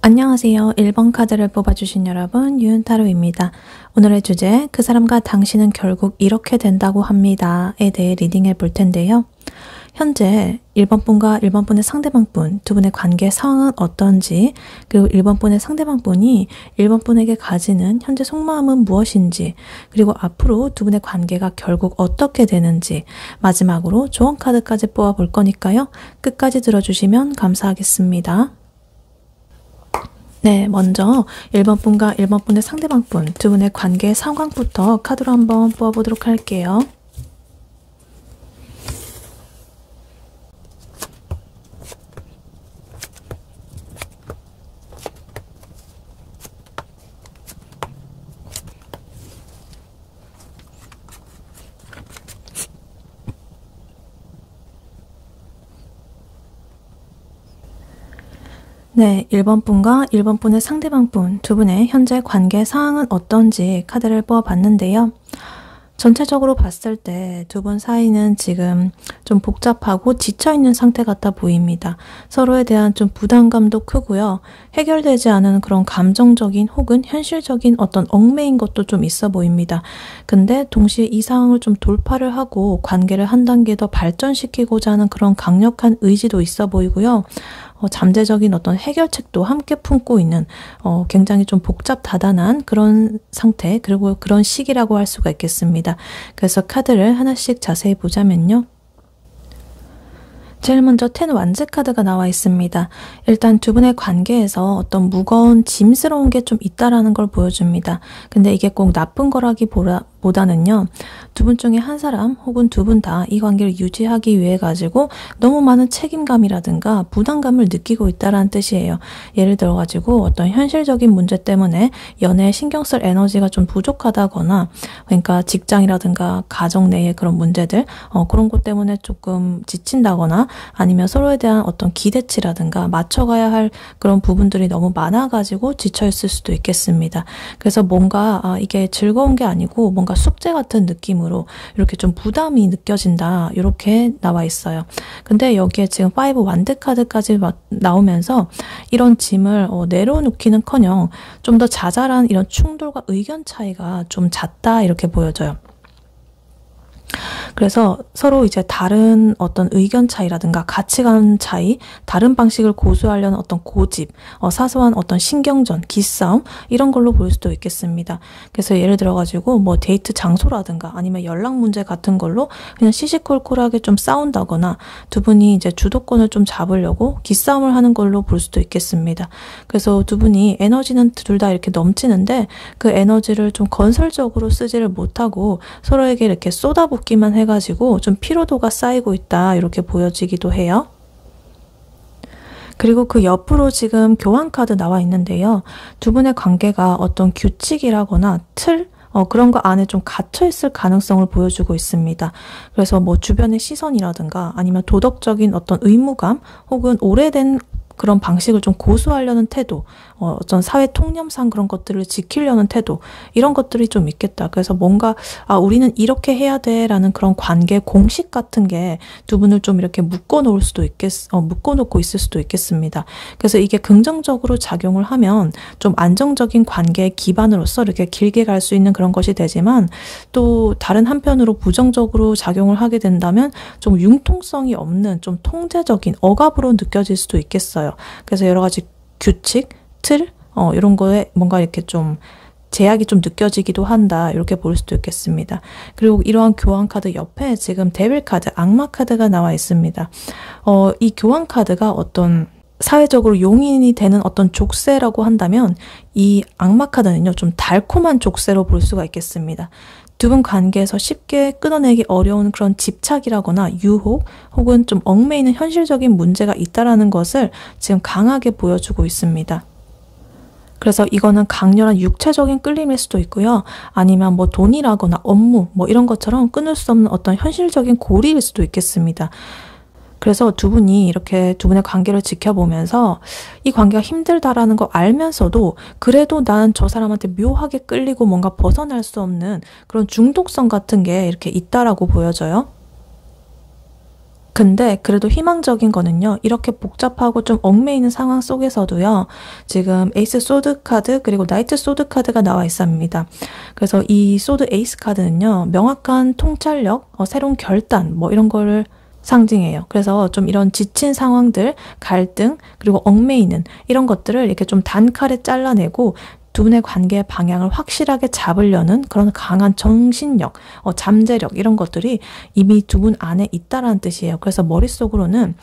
안녕하세요. 1번 카드를 뽑아주신 여러분, 유은타로입니다. 오늘의 주제, 그 사람과 당신은 결국 이렇게 된다고 합니다에 대해 리딩해 볼 텐데요. 현재 1번 분과 1번 분의 상대방 분, 두 분의 관계 상황은 어떤지, 그리고 1번 분의 상대방 분이 1번 분에게 가지는 현재 속마음은 무엇인지, 그리고 앞으로 두 분의 관계가 결국 어떻게 되는지, 마지막으로 조언 카드까지 뽑아볼 거니까요. 끝까지 들어주시면 감사하겠습니다. 네, 먼저 1번 분과 1번 분의 상대방 분, 두 분의 관계 상황부터 카드로 한번 뽑아보도록 할게요. 네, 1번 분과 1번 분의 상대방 분, 두 분의 현재 관계 상황은 어떤지 카드를 뽑아봤는데요. 전체적으로 봤을 때 두 분 사이는 지금 좀 복잡하고 지쳐있는 상태 같아 보입니다. 서로에 대한 좀 부담감도 크고요. 해결되지 않은 그런 감정적인 혹은 현실적인 어떤 얽매인 것도 좀 있어 보입니다. 근데 동시에 이 상황을 좀 돌파를 하고 관계를 한 단계 더 발전시키고자 하는 그런 강력한 의지도 있어 보이고요. 잠재적인 어떤 해결책도 함께 품고 있는 굉장히 좀 복잡다단한 그런 상태, 그리고 그런 시기라고 할 수가 있겠습니다. 그래서 카드를 하나씩 자세히 보자면요. 제일 먼저 10 완즈 카드가 나와 있습니다. 일단 두 분의 관계에서 어떤 무거운 짐스러운 게 좀 있다라는 걸 보여줍니다. 근데 이게 꼭 나쁜 거라기보다는요. 두 분 중에 한 사람 혹은 두 분 다 이 관계를 유지하기 위해 가지고 너무 많은 책임감이라든가 부담감을 느끼고 있다라는 뜻이에요. 예를 들어 가지고 어떤 현실적인 문제 때문에 연애에 신경 쓸 에너지가 좀 부족하다거나, 그러니까 직장이라든가 가정 내의 그런 문제들, 그런 것 때문에 조금 지친다거나, 아니면 서로에 대한 어떤 기대치라든가 맞춰가야 할 그런 부분들이 너무 많아가지고 지쳐있을 수도 있겠습니다. 그래서 뭔가 이게 즐거운 게 아니고 뭔가 숙제 같은 느낌으로 이렇게 좀 부담이 느껴진다, 이렇게 나와 있어요. 근데 여기에 지금 5 완드 카드까지 나오면서 이런 짐을 내려놓기는커녕 좀 더 자잘한 이런 충돌과 의견 차이가 좀 잦다, 이렇게 보여져요. 그래서 서로 이제 다른 어떤 의견 차이라든가 가치관 차이, 다른 방식을 고수하려는 어떤 고집, 사소한 어떤 신경전, 기싸움, 이런 걸로 볼 수도 있겠습니다. 그래서 예를 들어가지고 뭐 데이트 장소라든가 아니면 연락 문제 같은 걸로 그냥 시시콜콜하게 좀 싸운다거나, 두 분이 이제 주도권을 좀 잡으려고 기싸움을 하는 걸로 볼 수도 있겠습니다. 그래서 두 분이 에너지는 둘 다 이렇게 넘치는데 그 에너지를 좀 건설적으로 쓰지를 못하고 서로에게 이렇게 쏟아붓기만 해가지고 좀 피로도가 쌓이고 있다, 이렇게 보여지기도 해요. 그리고 그 옆으로 지금 교환 카드 나와 있는데요. 두 분의 관계가 어떤 규칙이라거나 틀, 그런 거 안에 좀 갇혀있을 가능성을 보여주고 있습니다. 그래서 뭐 주변의 시선이라든가 아니면 도덕적인 어떤 의무감 혹은 오래된 그런 방식을 좀 고수하려는 태도, 어떤 사회 통념상 그런 것들을 지키려는 태도, 이런 것들이 좀 있겠다. 그래서 뭔가 우리는 이렇게 해야 돼 라는 그런 관계 공식 같은 게 두 분을 좀 이렇게 묶어놓고 있을 수도 있겠습니다. 그래서 이게 긍정적으로 작용을 하면 좀 안정적인 관계의 기반으로서 이렇게 길게 갈 수 있는 그런 것이 되지만, 또 다른 한편으로 부정적으로 작용을 하게 된다면 좀 융통성이 없는 좀 통제적인 억압으로 느껴질 수도 있겠어요. 그래서 여러 가지 규칙, 틀, 이런 거에 뭔가 이렇게 좀 제약이 좀 느껴지기도 한다, 이렇게 볼 수도 있겠습니다. 그리고 이러한 교환 카드 옆에 지금 데빌 카드, 악마 카드가 나와 있습니다. 이 교환 카드가 어떤 사회적으로 용인이 되는 어떤 족쇄라고 한다면, 이 악마 카드는요, 좀 달콤한 족쇄로 볼 수가 있겠습니다. 두 분 관계에서 쉽게 끊어내기 어려운 그런 집착이라거나 유혹 혹은 좀 얽매이는 현실적인 문제가 있다라는 것을 지금 강하게 보여주고 있습니다. 그래서 이거는 강렬한 육체적인 끌림일 수도 있고요. 아니면 뭐 돈이라거나 업무 뭐 이런 것처럼 끊을 수 없는 어떤 현실적인 고리일 수도 있겠습니다. 그래서 두 분이 이렇게 두 분의 관계를 지켜보면서 이 관계가 힘들다라는 거 알면서도 그래도 나는 저 사람한테 묘하게 끌리고 뭔가 벗어날 수 없는 그런 중독성 같은 게 이렇게 있다라고 보여져요. 근데 그래도 희망적인 거는요. 이렇게 복잡하고 좀 얽매이는 상황 속에서도요. 지금 에이스 소드 카드 그리고 나이트 소드 카드가 나와 있습니다. 그래서 이 소드 에이스 카드는요. 명확한 통찰력, 새로운 결단 뭐 이런 거를 상징해요. 그래서 좀 이런 지친 상황들, 갈등, 그리고 얽매이는 이런 것들을 이렇게 좀 단칼에 잘라내고 두 분의 관계의 방향을 확실하게 잡으려는 그런 강한 정신력, 잠재력 이런 것들이 이미 두 분 안에 있다라는 뜻이에요. 그래서 머릿속으로는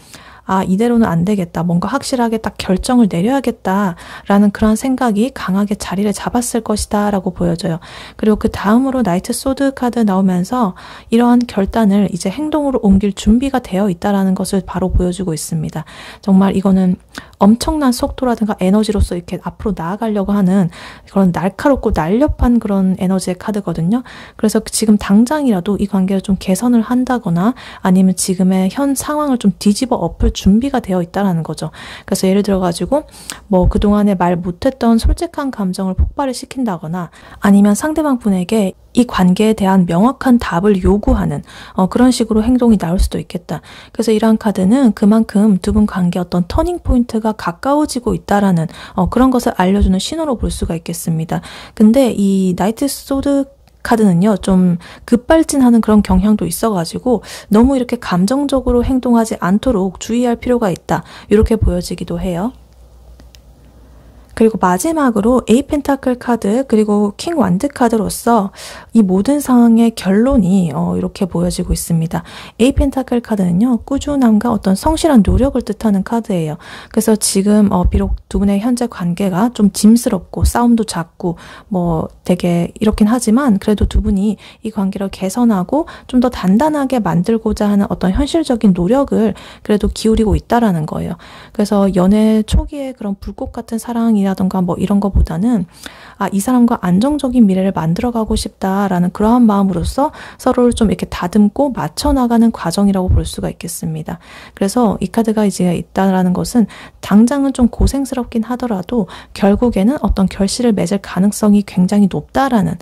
아, 이대로는 안 되겠다. 뭔가 확실하게 딱 결정을 내려야겠다라는 그런 생각이 강하게 자리를 잡았을 것이다 라고 보여져요. 그리고 그 다음으로 나이트 소드 카드 나오면서 이러한 결단을 이제 행동으로 옮길 준비가 되어 있다라는 것을 바로 보여주고 있습니다. 정말 이거는 엄청난 속도라든가 에너지로서 이렇게 앞으로 나아가려고 하는 그런 날카롭고 날렵한 그런 에너지의 카드거든요. 그래서 지금 당장이라도 이 관계를 좀 개선을 한다거나 아니면 지금의 현 상황을 좀 뒤집어 엎을 준비가 되어 있다는 거죠. 그래서 예를 들어가지고 뭐 그동안에 말 못했던 솔직한 감정을 폭발을 시킨다거나 아니면 상대방 분에게 이 관계에 대한 명확한 답을 요구하는 그런 식으로 행동이 나올 수도 있겠다. 그래서 이러한 카드는 그만큼 두 분 관계 어떤 터닝 포인트가 가까워지고 있다라는 그런 것을 알려주는 신호로 볼 수가 있겠습니다. 근데 이 나이트 소드 카드는요, 좀 급발진하는 그런 경향도 있어가지고 너무 이렇게 감정적으로 행동하지 않도록 주의할 필요가 있다. 이렇게 보여지기도 해요. 그리고 마지막으로 에이 펜타클 카드 그리고 킹 완드 카드로서 이 모든 상황의 결론이 이렇게 보여지고 있습니다. 에이 펜타클 카드는요. 꾸준함과 어떤 성실한 노력을 뜻하는 카드예요. 그래서 지금 비록 두 분의 현재 관계가 좀 짐스럽고 싸움도 잦고 뭐 되게 이렇긴 하지만 그래도 두 분이 이 관계를 개선하고 좀 더 단단하게 만들고자 하는 어떤 현실적인 노력을 그래도 기울이고 있다라는 거예요. 그래서 연애 초기에 그런 불꽃 같은 사랑이 이라던가 뭐 이런 거보다는 이 사람과 안정적인 미래를 만들어가고 싶다라는 그러한 마음으로서 서로를 좀 이렇게 다듬고 맞춰나가는 과정이라고 볼 수가 있겠습니다. 그래서 이 카드가 이제 있다라는 것은 당장은 좀 고생스럽긴 하더라도 결국에는 어떤 결실을 맺을 가능성이 굉장히 높다라는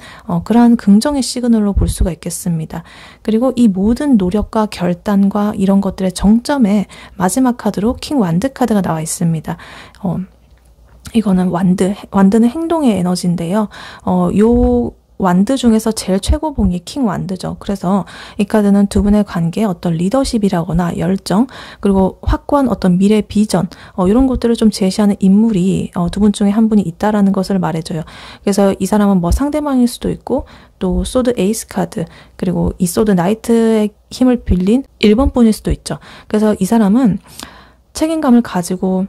그러한 긍정의 시그널로 볼 수가 있겠습니다. 그리고 이 모든 노력과 결단과 이런 것들의 정점에 마지막 카드로 킹 완드 카드가 나와 있습니다. 이거는 완드는 행동의 에너지인데요. 요 완드 중에서 제일 최고봉이 킹 완드죠. 그래서 이 카드는 두 분의 관계에 어떤 리더십이라거나 열정, 그리고 확고한 어떤 미래 비전, 이런 것들을 좀 제시하는 인물이 두 분 중에 한 분이 있다라는 것을 말해줘요. 그래서 이 사람은 뭐 상대방일 수도 있고, 또 소드 에이스 카드, 그리고 이 소드 나이트의 힘을 빌린 1번 분일 수도 있죠. 그래서 이 사람은 책임감을 가지고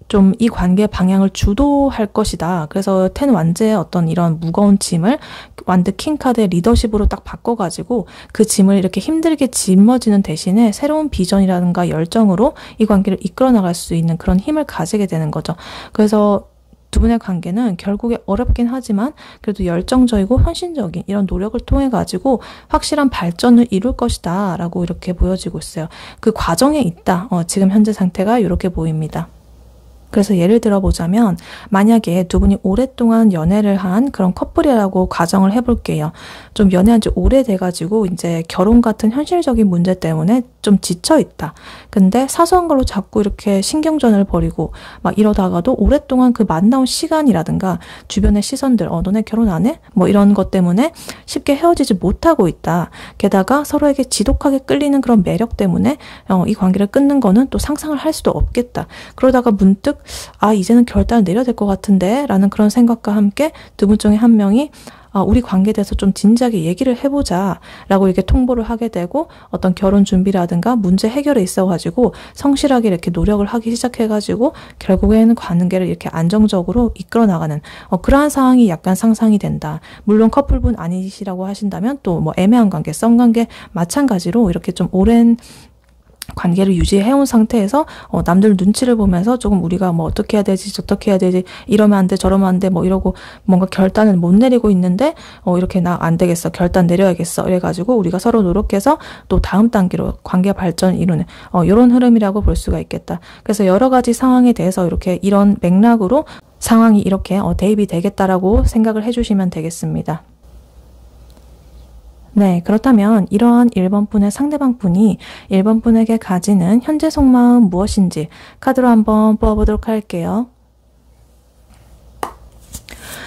좀 이 관계의 방향을 주도할 것이다. 그래서 텐 완즈의 어떤 이런 무거운 짐을 완드 킹 카드의 리더십으로 딱 바꿔가지고 그 짐을 이렇게 힘들게 짊어지는 대신에 새로운 비전이라든가 열정으로 이 관계를 이끌어 나갈 수 있는 그런 힘을 가지게 되는 거죠. 그래서 두 분의 관계는 결국에 어렵긴 하지만 그래도 열정적이고 헌신적인 이런 노력을 통해 가지고 확실한 발전을 이룰 것이다 라고 이렇게 보여지고 있어요. 그 과정에 있다. 지금 현재 상태가 이렇게 보입니다. 그래서 예를 들어보자면 만약에 두 분이 오랫동안 연애를 한 그런 커플이라고 가정을 해볼게요. 좀 연애한 지 오래돼가지고 이제 결혼 같은 현실적인 문제 때문에 좀 지쳐있다. 근데 사소한 걸로 자꾸 이렇게 신경전을 벌이고 막 이러다가도 오랫동안 그 만나온 시간이라든가 주변의 시선들, 너네 결혼 안 해? 뭐 이런 것 때문에 쉽게 헤어지지 못하고 있다. 게다가 서로에게 지독하게 끌리는 그런 매력 때문에 이 관계를 끊는 거는 또 상상을 할 수도 없겠다. 그러다가 문득 이제는 결단을 내려야 될 것 같은데 라는 그런 생각과 함께 두 분 중에 한 명이 우리 관계에 대해서 좀 진지하게 얘기를 해보자 라고 이렇게 통보를 하게 되고 어떤 결혼 준비라든가 문제 해결에 있어가지고 성실하게 이렇게 노력을 하기 시작해가지고 결국에는 관계를 이렇게 안정적으로 이끌어 나가는 그러한 상황이 약간 상상이 된다. 물론 커플분 아니시라고 하신다면 또 뭐 애매한 관계, 썸관계 마찬가지로 이렇게 좀 오랜 관계를 유지해온 상태에서 남들 눈치를 보면서 조금 우리가 뭐 어떻게 해야 되지 저떻게 해야 되지 이러면 안 돼 저러면 안 돼 뭐 이러고 뭔가 결단을 못 내리고 있는데 이렇게 나 안 되겠어 결단 내려야겠어 이래가지고 우리가 서로 노력해서 또 다음 단계로 관계 발전을 이루는 이런 흐름이라고 볼 수가 있겠다. 그래서 여러 가지 상황에 대해서 이렇게 이런 맥락으로 상황이 이렇게 대입이 되겠다라고 생각을 해주시면 되겠습니다. 네, 그렇다면 이러한 1번 분의 상대방 분이 1번 분에게 가지는 현재 속마음 무엇인지 카드로 한번 뽑아보도록 할게요.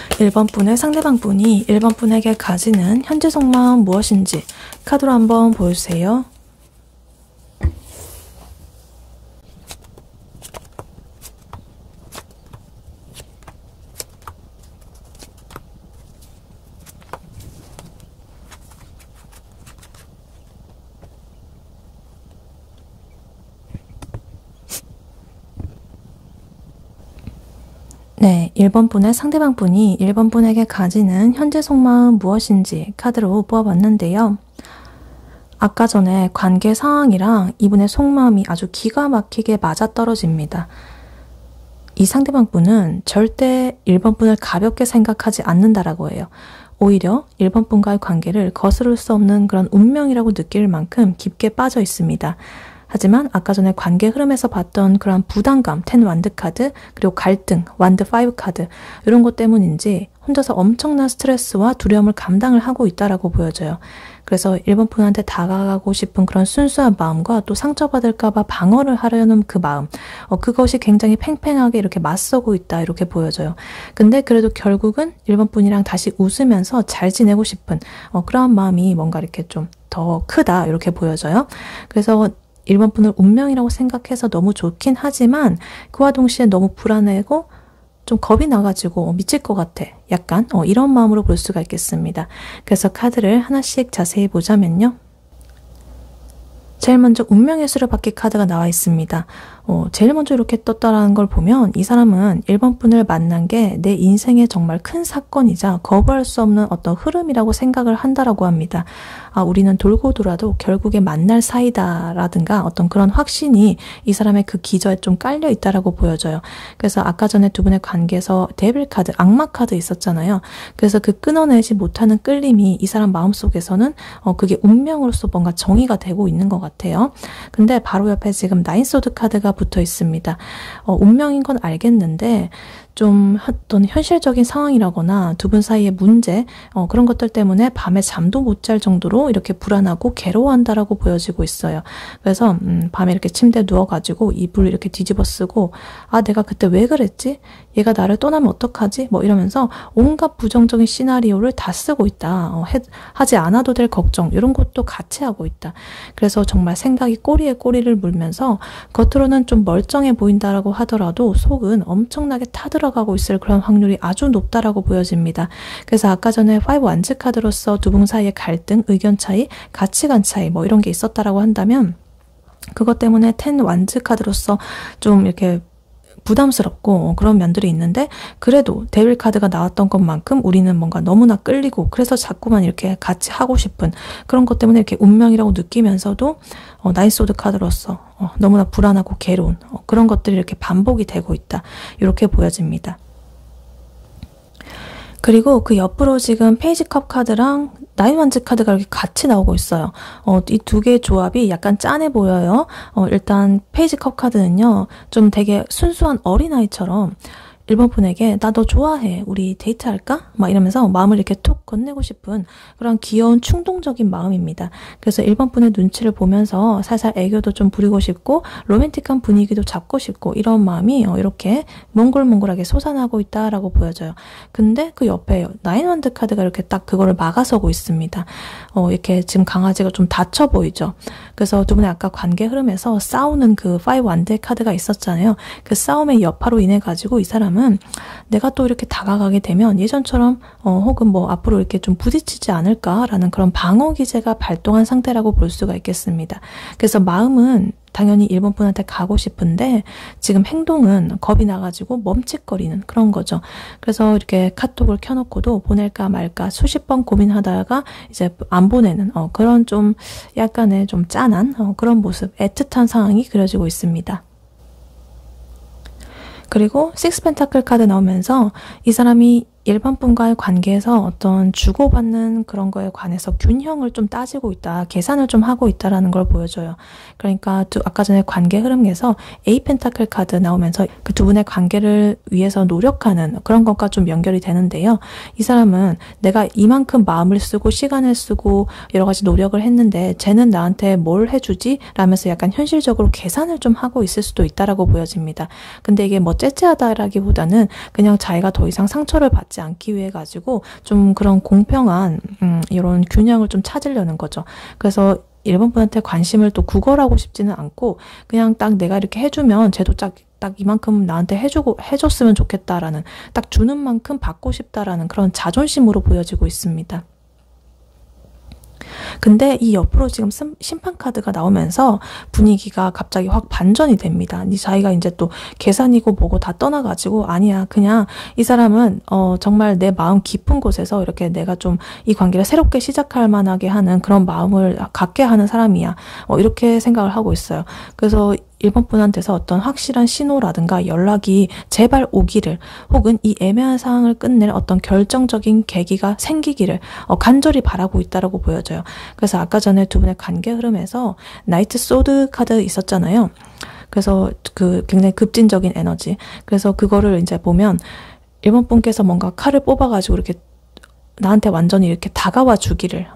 1번 분의 상대방 분이 1번 분에게 가지는 현재 속마음 무엇인지 카드로 한번 보여주세요. 네, 1번 분의 상대방 분이 1번 분에게 가지는 현재 속마음 무엇인지 카드로 뽑아봤는데요. 아까 전에 관계 상황이랑 이분의 속마음이 아주 기가 막히게 맞아떨어집니다. 이 상대방 분은 절대 1번 분을 가볍게 생각하지 않는다라고 해요. 오히려 1번 분과의 관계를 거스를 수 없는 그런 운명이라고 느낄 만큼 깊게 빠져 있습니다. 하지만 아까 전에 관계 흐름에서 봤던 그런 부담감, 10 완드 카드, 그리고 갈등, 완드 5 카드 이런 것 때문인지 혼자서 엄청난 스트레스와 두려움을 감당을 하고 있다라고 보여져요. 그래서 1번 분한테 다가가고 싶은 그런 순수한 마음과 또 상처받을까 봐 방어를 하려는 그 마음, 그것이 굉장히 팽팽하게 이렇게 맞서고 있다 이렇게 보여져요. 근데 그래도 결국은 1번 분이랑 다시 웃으면서 잘 지내고 싶은 그러한 마음이 뭔가 이렇게 좀 더 크다 이렇게 보여져요. 그래서 1번 분을 운명이라고 생각해서 너무 좋긴 하지만 그와 동시에 너무 불안해고 좀 겁이 나가지고 미칠 것 같아. 약간 이런 마음으로 볼 수가 있겠습니다. 그래서 카드를 하나씩 자세히 보자면요. 제일 먼저 운명의 수레바퀴 카드가 나와 있습니다. 제일 먼저 이렇게 떴다라는 걸 보면 이 사람은 1번 분을 만난 게 내 인생의 정말 큰 사건이자 거부할 수 없는 어떤 흐름이라고 생각을 한다라고 합니다. 우리는 돌고 돌아도 결국에 만날 사이다라든가 어떤 그런 확신이 이 사람의 그 기저에 좀 깔려 있다라고 보여져요. 그래서 아까 전에 두 분의 관계에서 데빌 카드, 악마 카드 있었잖아요. 그래서 그 끊어내지 못하는 끌림이 이 사람 마음속에서는 그게 운명으로서 뭔가 정의가 되고 있는 것 같아요. 근데 바로 옆에 지금 나인 소드 카드가 붙어 있습니다. 운명인 건 알겠는데 좀 어떤 현실적인 상황이라거나 두 분 사이의 문제 그런 것들 때문에 밤에 잠도 못 잘 정도로 이렇게 불안하고 괴로워한다라고 보여지고 있어요. 그래서 밤에 이렇게 침대에 누워가지고 이불을 이렇게 뒤집어 쓰고 내가 그때 왜 그랬지? 얘가 나를 떠나면 어떡하지? 뭐 이러면서 온갖 부정적인 시나리오를 다 쓰고 있다. 하지 않아도 될 걱정 이런 것도 같이 하고 있다. 그래서 정말 생각이 꼬리에 꼬리를 물면서 겉으로는 좀 멀쩡해 보인다라고 하더라도 속은 엄청나게 타들어가고 있을 그런 확률이 아주 높다라고 보여집니다. 그래서 아까 전에 5 완즈 카드로서 두 분 사이의 갈등, 의견 차이, 가치관 차이 뭐 이런 게 있었다라고 한다면 그것 때문에 10 완즈 카드로서 좀 이렇게 부담스럽고 그런 면들이 있는데 그래도 데빌 카드가 나왔던 것만큼 우리는 뭔가 너무나 끌리고 그래서 자꾸만 이렇게 같이 하고 싶은 그런 것 때문에 이렇게 운명이라고 느끼면서도 나인 소드 카드로서 너무나 불안하고 괴로운 그런 것들이 이렇게 반복이 되고 있다. 이렇게 보여집니다. 그리고 그 옆으로 지금 페이지 컵 카드랑 나인 완즈 카드가 이렇게 같이 나오고 있어요. 이 두 개의 조합이 약간 짠해 보여요. 일단 페이지 컵 카드는요. 좀 되게 순수한 어린아이처럼 1번 분에게 나 너 좋아해. 우리 데이트할까? 막 이러면서 마음을 이렇게 톡 건네고 싶은 그런 귀여운 충동적인 마음입니다. 그래서 1번 분의 눈치를 보면서 살살 애교도 좀 부리고 싶고 로맨틱한 분위기도 잡고 싶고 이런 마음이 이렇게 몽글몽글하게 솟아나고 있다라고 보여져요. 근데 그 옆에 나인 완드 카드가 이렇게 딱 그거를 막아서고 있습니다. 이렇게 지금 강아지가 좀 다쳐 보이죠. 그래서 두 분의 아까 관계 흐름에서 싸우는 그 5 완드 카드가 있었잖아요. 그 싸움의 여파로 인해 가지고 이 사람은 내가 또 이렇게 다가가게 되면 예전처럼 혹은 뭐 앞으로 이렇게 좀 부딪히지 않을까라는 그런 방어 기제가 발동한 상태라고 볼 수가 있겠습니다. 그래서 마음은 당연히 1번 분한테 가고 싶은데 지금 행동은 겁이 나가지고 멈칫거리는 그런 거죠. 그래서 이렇게 카톡을 켜놓고도 보낼까 말까 수십 번 고민하다가 이제 안 보내는 그런 좀 약간의 좀 짠한 그런 모습, 애틋한 상황이 그려지고 있습니다. 그리고 6 펜타클 카드 나오면서 이 사람이 일반 분과의 관계에서 어떤 주고받는 그런 거에 관해서 균형을 좀 따지고 있다, 계산을 좀 하고 있다라는 걸 보여줘요. 그러니까 아까 전에 관계 흐름에서 에이 펜타클 카드 나오면서 그 두 분의 관계를 위해서 노력하는 그런 것과 좀 연결이 되는데요. 이 사람은 내가 이만큼 마음을 쓰고 시간을 쓰고 여러 가지 노력을 했는데 쟤는 나한테 뭘 해주지? 라면서 약간 현실적으로 계산을 좀 하고 있을 수도 있다라고 보여집니다. 근데 이게 뭐 째째하다라기보다는 그냥 자기가 더 이상 상처를 받지 않기 위해 가지고 좀 그런 공평한 이런 균형을 좀 찾으려는 거죠. 그래서 일본 분한테 관심을 또 구걸하고 싶지는 않고 그냥 딱 내가 이렇게 해주면 쟤도 딱 이만큼 나한테 해줬으면 좋겠다라는, 딱 주는 만큼 받고 싶다라는 그런 자존심으로 보여지고 있습니다. 근데 이 옆으로 지금 심판 카드가 나오면서 분위기가 갑자기 확 반전이 됩니다. 자기가 이제 또 계산이고 뭐고 다 떠나가지고 아니야, 그냥 이 사람은 정말 내 마음 깊은 곳에서 이렇게 내가 좀 이 관계를 새롭게 시작할 만하게 하는 그런 마음을 갖게 하는 사람이야. 이렇게 생각을 하고 있어요. 그래서 일본 분한테서 어떤 확실한 신호라든가 연락이 제발 오기를, 혹은 이 애매한 상황을 끝낼 어떤 결정적인 계기가 생기기를 간절히 바라고 있다라고 보여져요. 그래서 아까 전에 두 분의 관계 흐름에서 나이트 소드 카드 있었잖아요. 그래서 그 굉장히 급진적인 에너지. 그래서 그거를 이제 보면 일본 분께서 뭔가 칼을 뽑아가지고 이렇게 나한테 완전히 이렇게 다가와 주기를,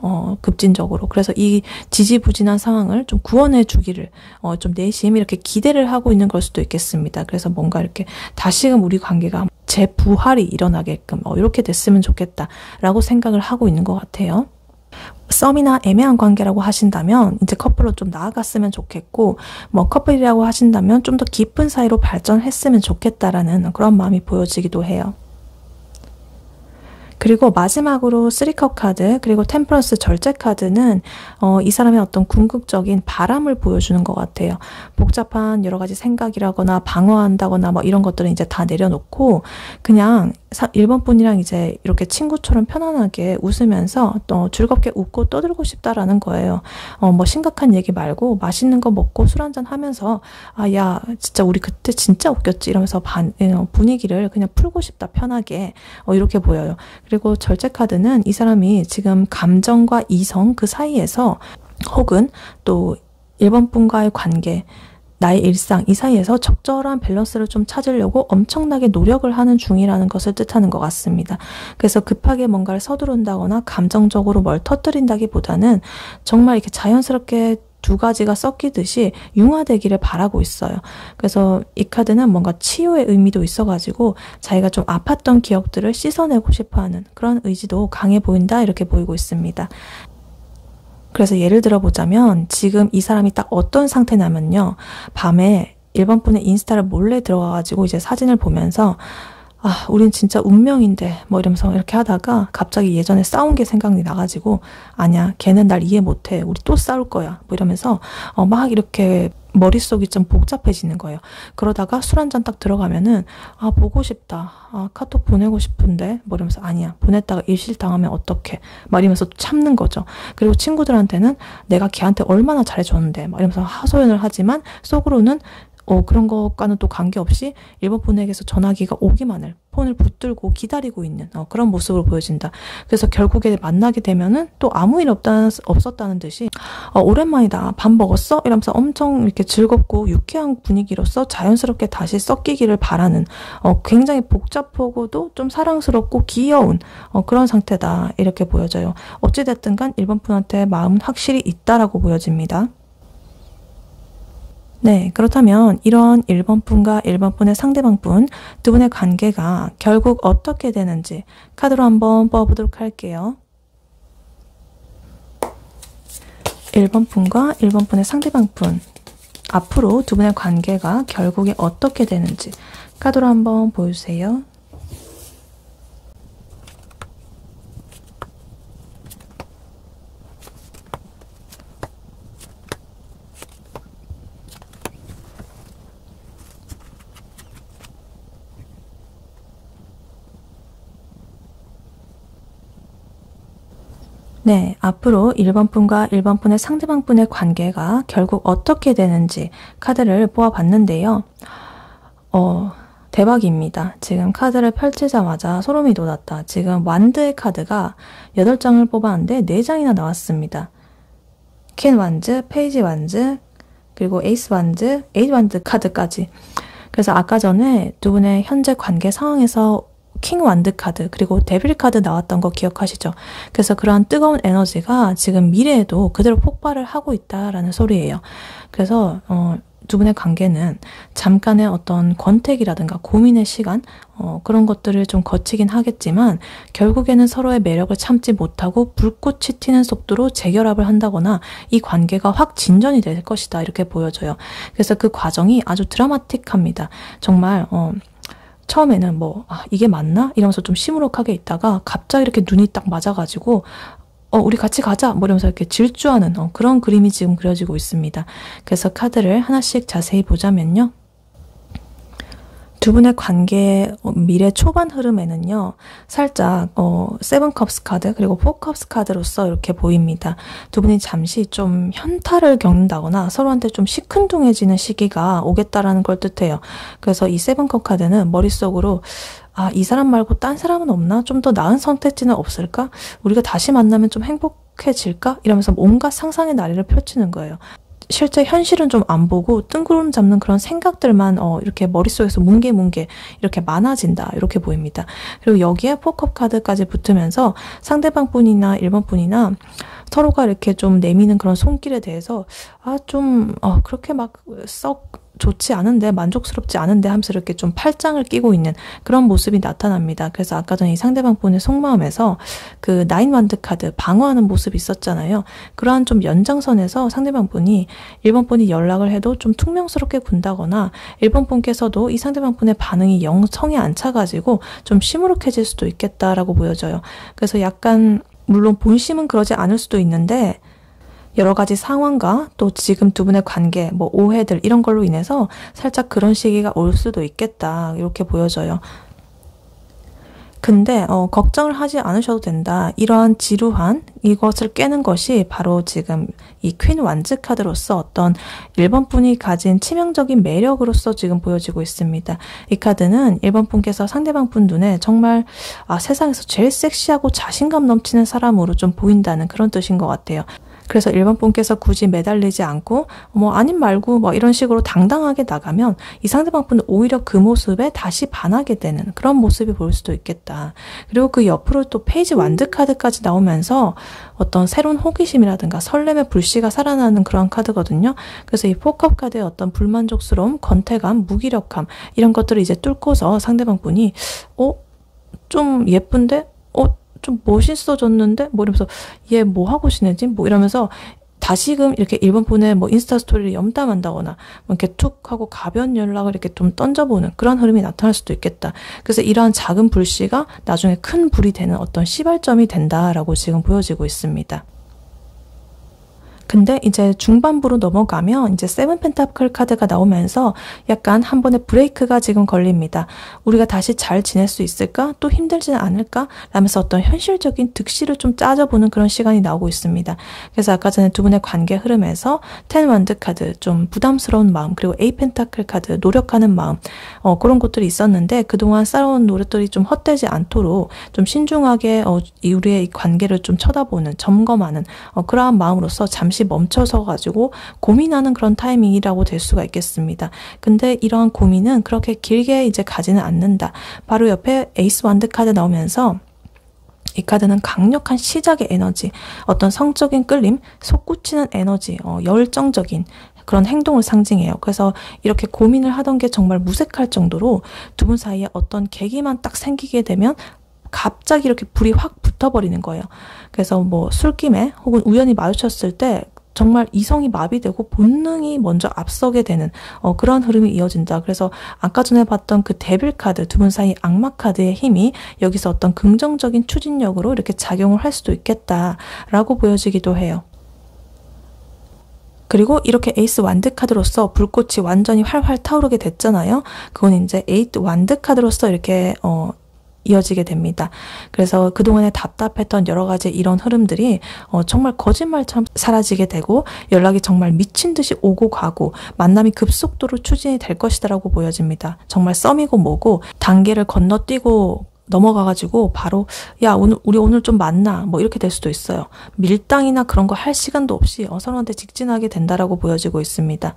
급진적으로. 그래서 이 지지부진한 상황을 좀 구원해 주기를, 좀 내심 이렇게 기대를 하고 있는 걸 수도 있겠습니다. 그래서 뭔가 이렇게 다시금 우리 관계가 재부활이 일어나게끔, 이렇게 됐으면 좋겠다라고 생각을 하고 있는 것 같아요. 썸이나 애매한 관계라고 하신다면 이제 커플로 좀 나아갔으면 좋겠고, 뭐 커플이라고 하신다면 좀 더 깊은 사이로 발전했으면 좋겠다라는 그런 마음이 보여지기도 해요. 그리고 마지막으로 3컵 카드, 그리고 템퍼런스 절제 카드는 이 사람의 어떤 궁극적인 바람을 보여주는 것 같아요. 복잡한 여러 가지 생각이라거나 방어한다거나 뭐 이런 것들은 이제 다 내려놓고 그냥 일본 분이랑 이제 이렇게 친구처럼 편안하게 웃으면서 또 즐겁게 웃고 떠들고 싶다라는 거예요. 뭐 심각한 얘기 말고 맛있는 거 먹고 술 한잔 하면서 야, 진짜 우리 그때 진짜 웃겼지 이러면서 분위기를 그냥 풀고 싶다, 편하게. 이렇게 보여요. 그리고 절제 카드는 이 사람이 지금 감정과 이성 그 사이에서, 혹은 또 일본 분과의 관계, 나의 일상 이 사이에서 적절한 밸런스를 좀 찾으려고 엄청나게 노력을 하는 중이라는 것을 뜻하는 것 같습니다. 그래서 급하게 뭔가를 서두른다거나 감정적으로 뭘 터뜨린다기보다는 정말 이렇게 자연스럽게 두 가지가 섞이듯이 융화되기를 바라고 있어요. 그래서 이 카드는 뭔가 치유의 의미도 있어가지고 자기가 좀 아팠던 기억들을 씻어내고 싶어하는 그런 의지도 강해 보인다, 이렇게 보이고 있습니다. 그래서 예를 들어보자면 지금 이 사람이 딱 어떤 상태냐면요. 밤에 일본 분의 인스타를 몰래 들어가가지고 이제 사진을 보면서 우린 진짜 운명인데 뭐 이러면서 이렇게 하다가 갑자기 예전에 싸운 게 생각이 나가지고 아니야, 걔는 날 이해 못해, 우리 또 싸울 거야 뭐 이러면서 막 이렇게 머릿속이 좀 복잡해지는 거예요. 그러다가 술 한잔 딱 들어가면은 보고 싶다, 카톡 보내고 싶은데 뭐 이러면서 아니야, 보냈다가 일실당하면 어떡해 막 이러면서 참는 거죠. 그리고 친구들한테는 내가 걔한테 얼마나 잘해줬는데 막 이러면서 하소연을 하지만 속으로는 그런 것과는 또 관계없이 일본 분에게서 전화기가 오기만을 폰을 붙들고 기다리고 있는 그런 모습으로 보여진다. 그래서 결국에 만나게 되면은 또 아무 일 없었다는 듯이 오랜만이다, 밥 먹었어? 이러면서 엄청 이렇게 즐겁고 유쾌한 분위기로서 자연스럽게 다시 섞이기를 바라는 굉장히 복잡하고도 좀 사랑스럽고 귀여운 그런 상태다, 이렇게 보여져요. 어찌됐든 간 일본 분한테 마음은 확실히 있다라고 보여집니다. 네, 그렇다면 이런 1번분과 1번분의 상대방분 두 분의 관계가 결국 어떻게 되는지 카드로 한번 뽑아보도록 할게요. 1번분과 1번분의 상대방분, 앞으로 두 분의 관계가 결국에 어떻게 되는지 카드로 한번 보여주세요. 네, 앞으로 1번분과 1번분의 상대방분의 관계가 결국 어떻게 되는지 카드를 뽑아봤는데요. 대박입니다. 지금 카드를 펼치자마자 소름이 돋았다. 지금 완드의 카드가 8장을 뽑았는데 4장이나 나왔습니다. 퀸 완즈, 페이지 완즈, 그리고 에이스 완즈, 에이스 완드 카드까지. 그래서 아까 전에 두 분의 현재 관계 상황에서 킹 완드 카드 그리고 데빌 카드 나왔던 거 기억하시죠? 그래서 그러한 뜨거운 에너지가 지금 미래에도 그대로 폭발을 하고 있다라는 소리예요. 그래서 두 분의 관계는 잠깐의 어떤 권태기라든가 고민의 시간 그런 것들을 좀 거치긴 하겠지만 결국에는 서로의 매력을 참지 못하고 불꽃이 튀는 속도로 재결합을 한다거나 이 관계가 확 진전이 될 것이다 이렇게 보여져요. 그래서 그 과정이 아주 드라마틱합니다. 정말 처음에는 이게 맞나? 이러면서 좀 시무룩하게 있다가 갑자기 이렇게 눈이 딱 맞아가지고 우리 같이 가자! 이러면서 이렇게 질주하는 그런 그림이 지금 그려지고 있습니다. 그래서 카드를 하나씩 자세히 보자면요. 두 분의 관계의 미래 초반 흐름에는요. 살짝 세븐컵스 카드 그리고 포컵스 카드로서 이렇게 보입니다. 두 분이 잠시 좀 현타를 겪는다거나 서로한테 좀 시큰둥해지는 시기가 오겠다라는 걸 뜻해요. 그래서 이 세븐컵 카드는 머릿속으로 이 사람 말고 딴 사람은 없나? 좀 더 나은 선택지는 없을까? 우리가 다시 만나면 좀 행복해질까? 이러면서 온갖 상상의 나래를 펼치는 거예요. 실제 현실은 좀 안 보고 뜬구름 잡는 그런 생각들만 이렇게 머릿속에서 뭉게뭉게 이렇게 많아진다 이렇게 보입니다. 그리고 여기에 포컵 카드까지 붙으면서 상대방 분이나 1번 분이나 서로가 이렇게 좀 내미는 그런 손길에 대해서 그렇게 막 썩 좋지 않은데 만족스럽지 않은데 하면서 이렇게 좀 팔짱을 끼고 있는 그런 모습이 나타납니다. 그래서 아까 전에 이 상대방 분의 속마음에서 그 나인 완드 카드 방어하는 모습이 있었잖아요. 그러한 좀 연장선에서 상대방 분이 1번 분이 연락을 해도 좀 퉁명스럽게 군다거나 1번 분께서도 이 상대방 분의 반응이 영 성에 안 차가지고 좀 시무룩해질 수도 있겠다라고 보여져요. 그래서 약간 물론 본심은 그러지 않을 수도 있는데 여러 가지 상황과 또 지금 두 분의 관계, 오해들 이런 걸로 인해서 살짝 그런 시기가 올 수도 있겠다 이렇게 보여져요. 근데 걱정을 하지 않으셔도 된다. 이러한 지루한 이것을 깨는 것이 바로 지금 이 퀸 완즈 카드로서 어떤 1번 분이 가진 치명적인 매력으로서 지금 보여지고 있습니다. 이 카드는 1번 분께서 상대방 분 눈에 정말 세상에서 제일 섹시하고 자신감 넘치는 사람으로 좀 보인다는 그런 뜻인 것 같아요. 그래서 1번 분께서 굳이 매달리지 않고 아님 말고 이런 식으로 당당하게 나가면 이 상대방 분은 오히려 그 모습에 다시 반하게 되는 그런 모습이 보일 수도 있겠다. 그리고 그 옆으로 또 페이지 완드 카드까지 나오면서 어떤 새로운 호기심이라든가 설렘의 불씨가 살아나는 그런 카드거든요. 그래서 이 포컵 카드의 어떤 불만족스러움, 권태감, 무기력함 이런 것들을 이제 뚫고서 상대방 분이 좀 예쁜데? 좀 멋있어졌는데? 이러면서 얘 뭐 하고 지내지? 이러면서 다시금 이렇게 1번 분의 인스타 스토리를 염담한다거나 이렇게 툭 하고 가벼운 연락을 이렇게 좀 던져보는 그런 흐름이 나타날 수도 있겠다. 그래서 이러한 작은 불씨가 나중에 큰 불이 되는 어떤 시발점이 된다라고 지금 보여지고 있습니다. 근데 이제 중반부로 넘어가면 이제 세븐 펜타클 카드가 나오면서 약간 한 번의 브레이크가 지금 걸립니다. 우리가 다시 잘 지낼 수 있을까? 또 힘들지는 않을까? 라면서 어떤 현실적인 득실을 좀 짜져보는 그런 시간이 나오고 있습니다. 그래서 아까 전에 두 분의 관계 흐름에서 텐 완드 카드, 좀 부담스러운 마음, 그리고 에이 펜타클 카드, 노력하는 마음 그런 것들이 있었는데 그동안 쌓아온 노력들이 좀 헛되지 않도록 좀 신중하게 우리의 이 관계를 좀 쳐다보는, 점검하는 그러한 마음으로서 잠시 멈춰서 가지고 고민하는 그런 타이밍이라고 될 수가 있겠습니다. 근데 이러한 고민은 그렇게 길게 이제 가지는 않는다. 바로 옆에 에이스 완드 카드 나오면서 이 카드는 강력한 시작의 에너지, 어떤 성적인 끌림, 솟구치는 에너지, 열정적인 그런 행동을 상징해요. 그래서 이렇게 고민을 하던 게 정말 무색할 정도로 두 분 사이에 어떤 계기만 딱 생기게 되면 갑자기 이렇게 불이 확 붙어버리는 거예요. 그래서 술김에 혹은 우연히 마주쳤을 때 정말 이성이 마비되고 본능이 먼저 앞서게 되는 그런 흐름이 이어진다. 그래서 아까 전에 봤던 그 데빌 카드, 두 분 사이 악마 카드의 힘이 여기서 어떤 긍정적인 추진력으로 이렇게 작용을 할 수도 있겠다라고 보여지기도 해요. 그리고 이렇게 에이스 완드 카드로서 불꽃이 완전히 활활 타오르게 됐잖아요. 그건 이제 에이트 완드 카드로서 이렇게 이어지게 됩니다. 그래서 그동안에 답답했던 여러 가지 이런 흐름들이 정말 거짓말처럼 사라지게 되고 연락이 정말 미친 듯이 오고 가고 만남이 급속도로 추진이 될 것이다라고 보여집니다. 정말 썸이고 뭐고 단계를 건너뛰고 넘어가가지고 바로 야 우리 오늘 좀 만나 뭐 이렇게 될 수도 있어요. 밀당이나 그런 거 할 시간도 없이 서로한테 직진하게 된다라고 보여지고 있습니다.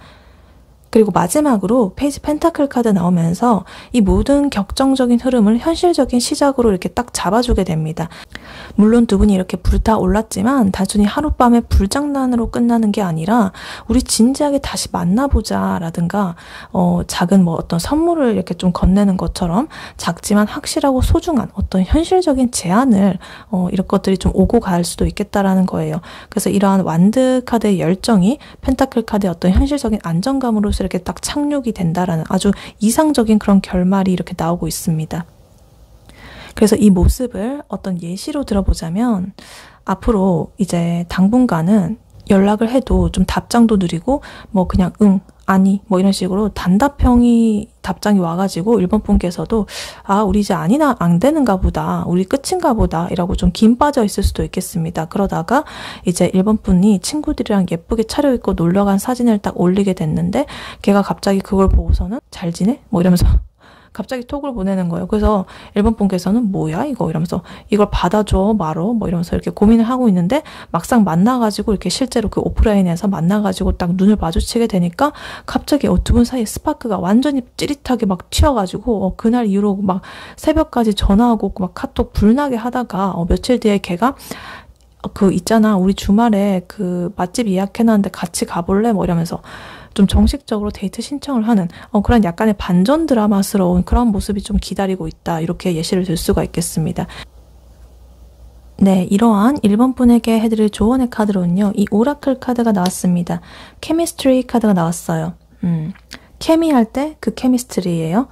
그리고 마지막으로 페이지 펜타클 카드 나오면서 이 모든 격정적인 흐름을 현실적인 시작으로 이렇게 딱 잡아주게 됩니다. 물론 두 분이 이렇게 불타올랐지만 단순히 하룻밤의 불장난으로 끝나는 게 아니라 우리 진지하게 다시 만나보자 라든가 작은 뭐 어떤 선물을 이렇게 좀 건네는 것처럼 작지만 확실하고 소중한 어떤 현실적인 제안을 이런 것들이 좀 오고 갈 수도 있겠다라는 거예요. 그래서 이러한 완드 카드의 열정이 펜타클 카드의 어떤 현실적인 안정감으로서 이렇게 딱 착륙이 된다라는 아주 이상적인 그런 결말이 이렇게 나오고 있습니다. 그래서 이 모습을 어떤 예시로 들어보자면 앞으로 이제 당분간은 연락을 해도 좀 답장도 느리고 뭐 그냥 응, 아니 뭐 이런 식으로 단답형이 답장이 와가지고 1번 분께서도 우리 이제 아니나 안 되는가 보다, 우리 끝인가 보다 이라고 좀 김 빠져 있을 수도 있겠습니다. 그러다가 이제 1번 분이 친구들이랑 예쁘게 차려입고 놀러간 사진을 딱 올리게 됐는데 걔가 갑자기 그걸 보고서는 잘 지내? 뭐 이러면서 갑자기 톡을 보내는 거예요. 그래서 1번 분께서는 뭐야 이거 이러면서 이걸 받아줘 말어 뭐 이러면서 이렇게 고민을 하고 있는데 막상 만나가지고 이렇게 실제로 그 오프라인에서 만나가지고 딱 눈을 마주치게 되니까 갑자기 두 분 사이에 스파크가 완전히 찌릿하게 막 튀어가지고 그날 이후로 막 새벽까지 전화하고 막 카톡 불나게 하다가 며칠 뒤에 걔가 있잖아 우리 주말에 그 맛집 예약해놨는데 같이 가볼래 뭐 이러면서 좀 정식적으로 데이트 신청을 하는 그런 약간의 반전 드라마스러운 그런 모습이 좀 기다리고 있다. 이렇게 예시를 들 수가 있겠습니다. 네, 이러한 1번 분에게 해드릴 조언의 카드로는요. 이 오라클 카드가 나왔습니다. 케미스트리 카드가 나왔어요. 케미 할 때 그 케미스트리예요.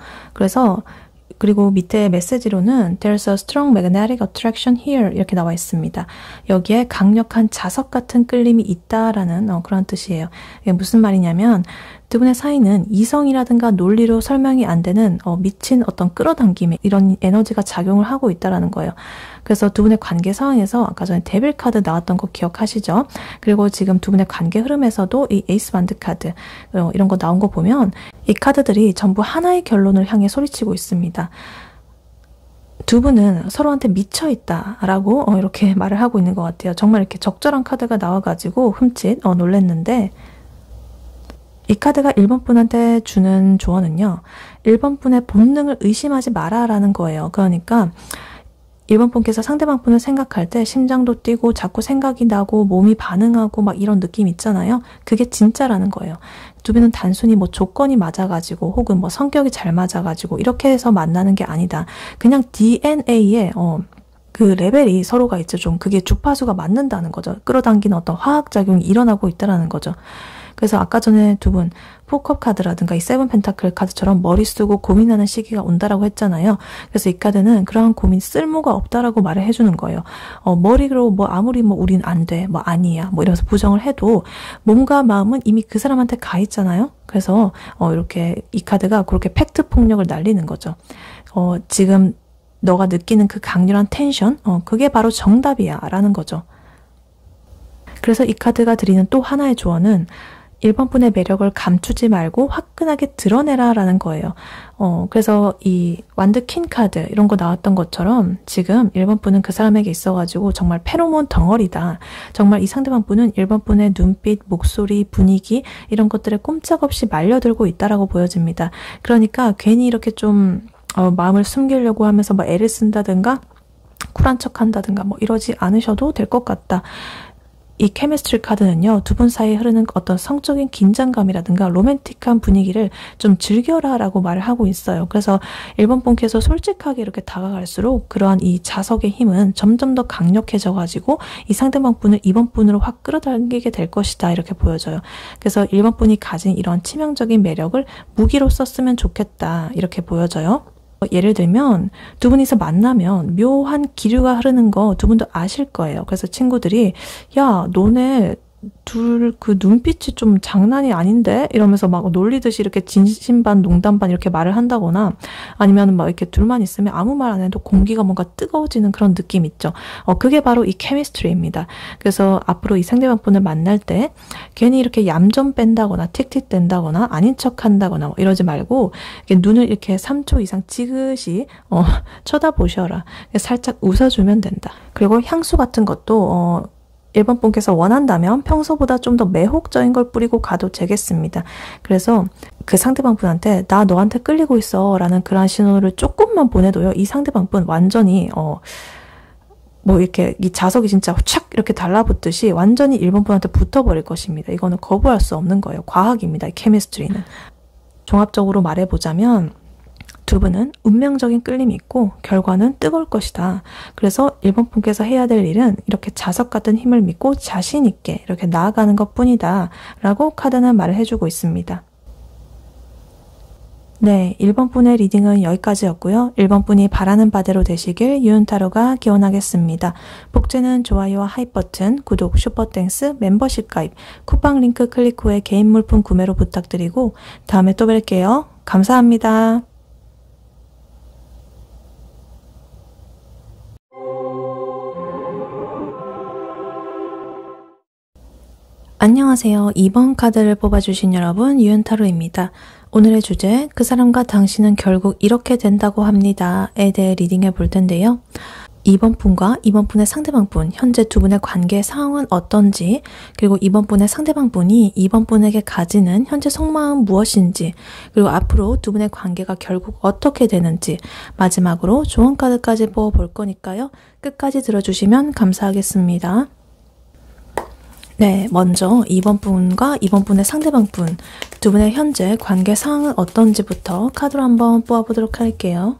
그리고 밑에 메시지로는 There's a strong magnetic attraction here 이렇게 나와 있습니다. 여기에 강력한 자석 같은 끌림이 있다라는 그런 뜻이에요. 이게 무슨 말이냐면 두 분의 사이는 이성이라든가 논리로 설명이 안 되는 미친 어떤 끌어당김에 이런 에너지가 작용을 하고 있다라는 거예요. 그래서 두 분의 관계 상황에서 아까 전에 데빌 카드 나왔던 거 기억하시죠? 그리고 지금 두 분의 관계 흐름에서도 이 에이스 반드 카드 이런 거 나온 거 보면 이 카드들이 전부 하나의 결론을 향해 소리치고 있습니다. 두 분은 서로한테 미쳐있다라고 이렇게 말을 하고 있는 것 같아요. 정말 이렇게 적절한 카드가 나와가지고 흠칫 놀랬는데 이 카드가 1번 분한테 주는 조언은요. 1번 분의 본능을 의심하지 마라라는 거예요. 그러니까 1번 분께서 상대방 분을 생각할 때 심장도 뛰고 자꾸 생각이 나고 몸이 반응하고 막 이런 느낌 있잖아요. 그게 진짜라는 거예요. 두 분은 단순히 뭐 조건이 맞아가지고 혹은 뭐 성격이 잘 맞아가지고 이렇게 해서 만나는 게 아니다. 그냥 DNA에 그 레벨이 서로가 있죠. 좀 그게 주파수가 맞는다는 거죠. 끌어당기는 어떤 화학작용이 일어나고 있다는 거죠. 그래서 아까 전에 두 분 포컵 카드라든가 이 세븐 펜타클 카드처럼 머리 쓰고 고민하는 시기가 온다라고 했잖아요. 그래서 이 카드는 그러한 고민 쓸모가 없다라고 말을 해주는 거예요. 머리로 뭐 아무리 뭐 우린 안 돼, 뭐 아니야, 뭐 이러면서 부정을 해도 몸과 마음은 이미 그 사람한테 가 있잖아요. 그래서 이렇게 이 카드가 그렇게 팩트 폭력을 날리는 거죠. 지금 너가 느끼는 그 강렬한 텐션, 그게 바로 정답이야 라는 거죠. 그래서 이 카드가 드리는 또 하나의 조언은 1번 분의 매력을 감추지 말고 화끈하게 드러내라 라는 거예요. 그래서 이 완드 퀸 카드 이런 거 나왔던 것처럼 지금 1번 분은 그 사람에게 있어가지고 정말 페로몬 덩어리다. 정말 이 상대방 분은 1번 분의 눈빛, 목소리, 분위기 이런 것들에 꼼짝없이 말려들고 있다라고 보여집니다. 그러니까 괜히 이렇게 좀 마음을 숨기려고 하면서 뭐 애를 쓴다든가 쿨한 척 한다든가 뭐 이러지 않으셔도 될 것 같다. 이 케미스트리 카드는요. 두 분 사이에 흐르는 어떤 성적인 긴장감이라든가 로맨틱한 분위기를 좀 즐겨라 라고 말을 하고 있어요. 그래서 1번 분께서 솔직하게 이렇게 다가갈수록 그러한 이 자석의 힘은 점점 더 강력해져 가지고 이 상대방 분을 2번 분으로 확 끌어당기게 될 것이다 이렇게 보여져요. 그래서 1번 분이 가진 이런 치명적인 매력을 무기로 썼으면 좋겠다 이렇게 보여져요. 예를 들면 두 분이서 만나면 묘한 기류가 흐르는 거 두 분도 아실 거예요. 그래서 친구들이 야 너네 둘 그 눈빛이 좀 장난이 아닌데? 이러면서 막 놀리듯이 이렇게 진심 반 농담 반 이렇게 말을 한다거나 아니면 막 이렇게 둘만 있으면 아무 말 안 해도 공기가 뭔가 뜨거워지는 그런 느낌 있죠. 그게 바로 이 케미스트리입니다. 그래서 앞으로 이 상대방분을 만날 때 괜히 이렇게 얌전 뺀다거나 틱틱댄다거나 아닌 척 한다거나 뭐 이러지 말고 이렇게 눈을 이렇게 3초 이상 지그시 쳐다보셔라. 살짝 웃어주면 된다. 그리고 향수 같은 것도 1번 분께서 원한다면 평소보다 좀 더 매혹적인 걸 뿌리고 가도 되겠습니다. 그래서 그 상대방 분한테 나 너한테 끌리고 있어 라는 그런 신호를 조금만 보내도요. 이 상대방 분 완전히 뭐 이렇게 이 자석이 진짜 착 이렇게 달라붙듯이 완전히 1번 분한테 붙어버릴 것입니다. 이거는 거부할 수 없는 거예요. 과학입니다. 이 케미스트리는. 종합적으로 말해보자면 두 분은 운명적인 끌림이 있고 결과는 뜨거울 것이다. 그래서 1번 분께서 해야 될 일은 이렇게 자석 같은 힘을 믿고 자신 있게 이렇게 나아가는 것뿐이다 라고 카드는 말을 해주고 있습니다. 네, 1번 분의 리딩은 여기까지였고요. 1번 분이 바라는 바대로 되시길 유은타로가 기원하겠습니다. 복제는 좋아요와 하이 버튼, 구독, 슈퍼땡스, 멤버십 가입, 쿠팡 링크 클릭 후에 개인 물품 구매로 부탁드리고 다음에 또 뵐게요. 감사합니다. 안녕하세요. 2번 카드를 뽑아주신 여러분, 유은타로입니다. 오늘의 주제, 그 사람과 당신은 결국 이렇게 된다고 합니다에 대해 리딩해 볼 텐데요. 2번 분과 2번 분의 상대방 분, 현재 두 분의 관계 상황은 어떤지, 그리고 2번 분의 상대방 분이 2번 분에게 가지는 현재 속마음 무엇인지, 그리고 앞으로 두 분의 관계가 결국 어떻게 되는지, 마지막으로 조언 카드까지 뽑아볼 거니까요. 끝까지 들어주시면 감사하겠습니다. 네, 먼저 2번 분과 2번 분의 상대방 분, 두 분의 현재 관계 상황은 어떤지부터 카드로 한번 뽑아보도록 할게요.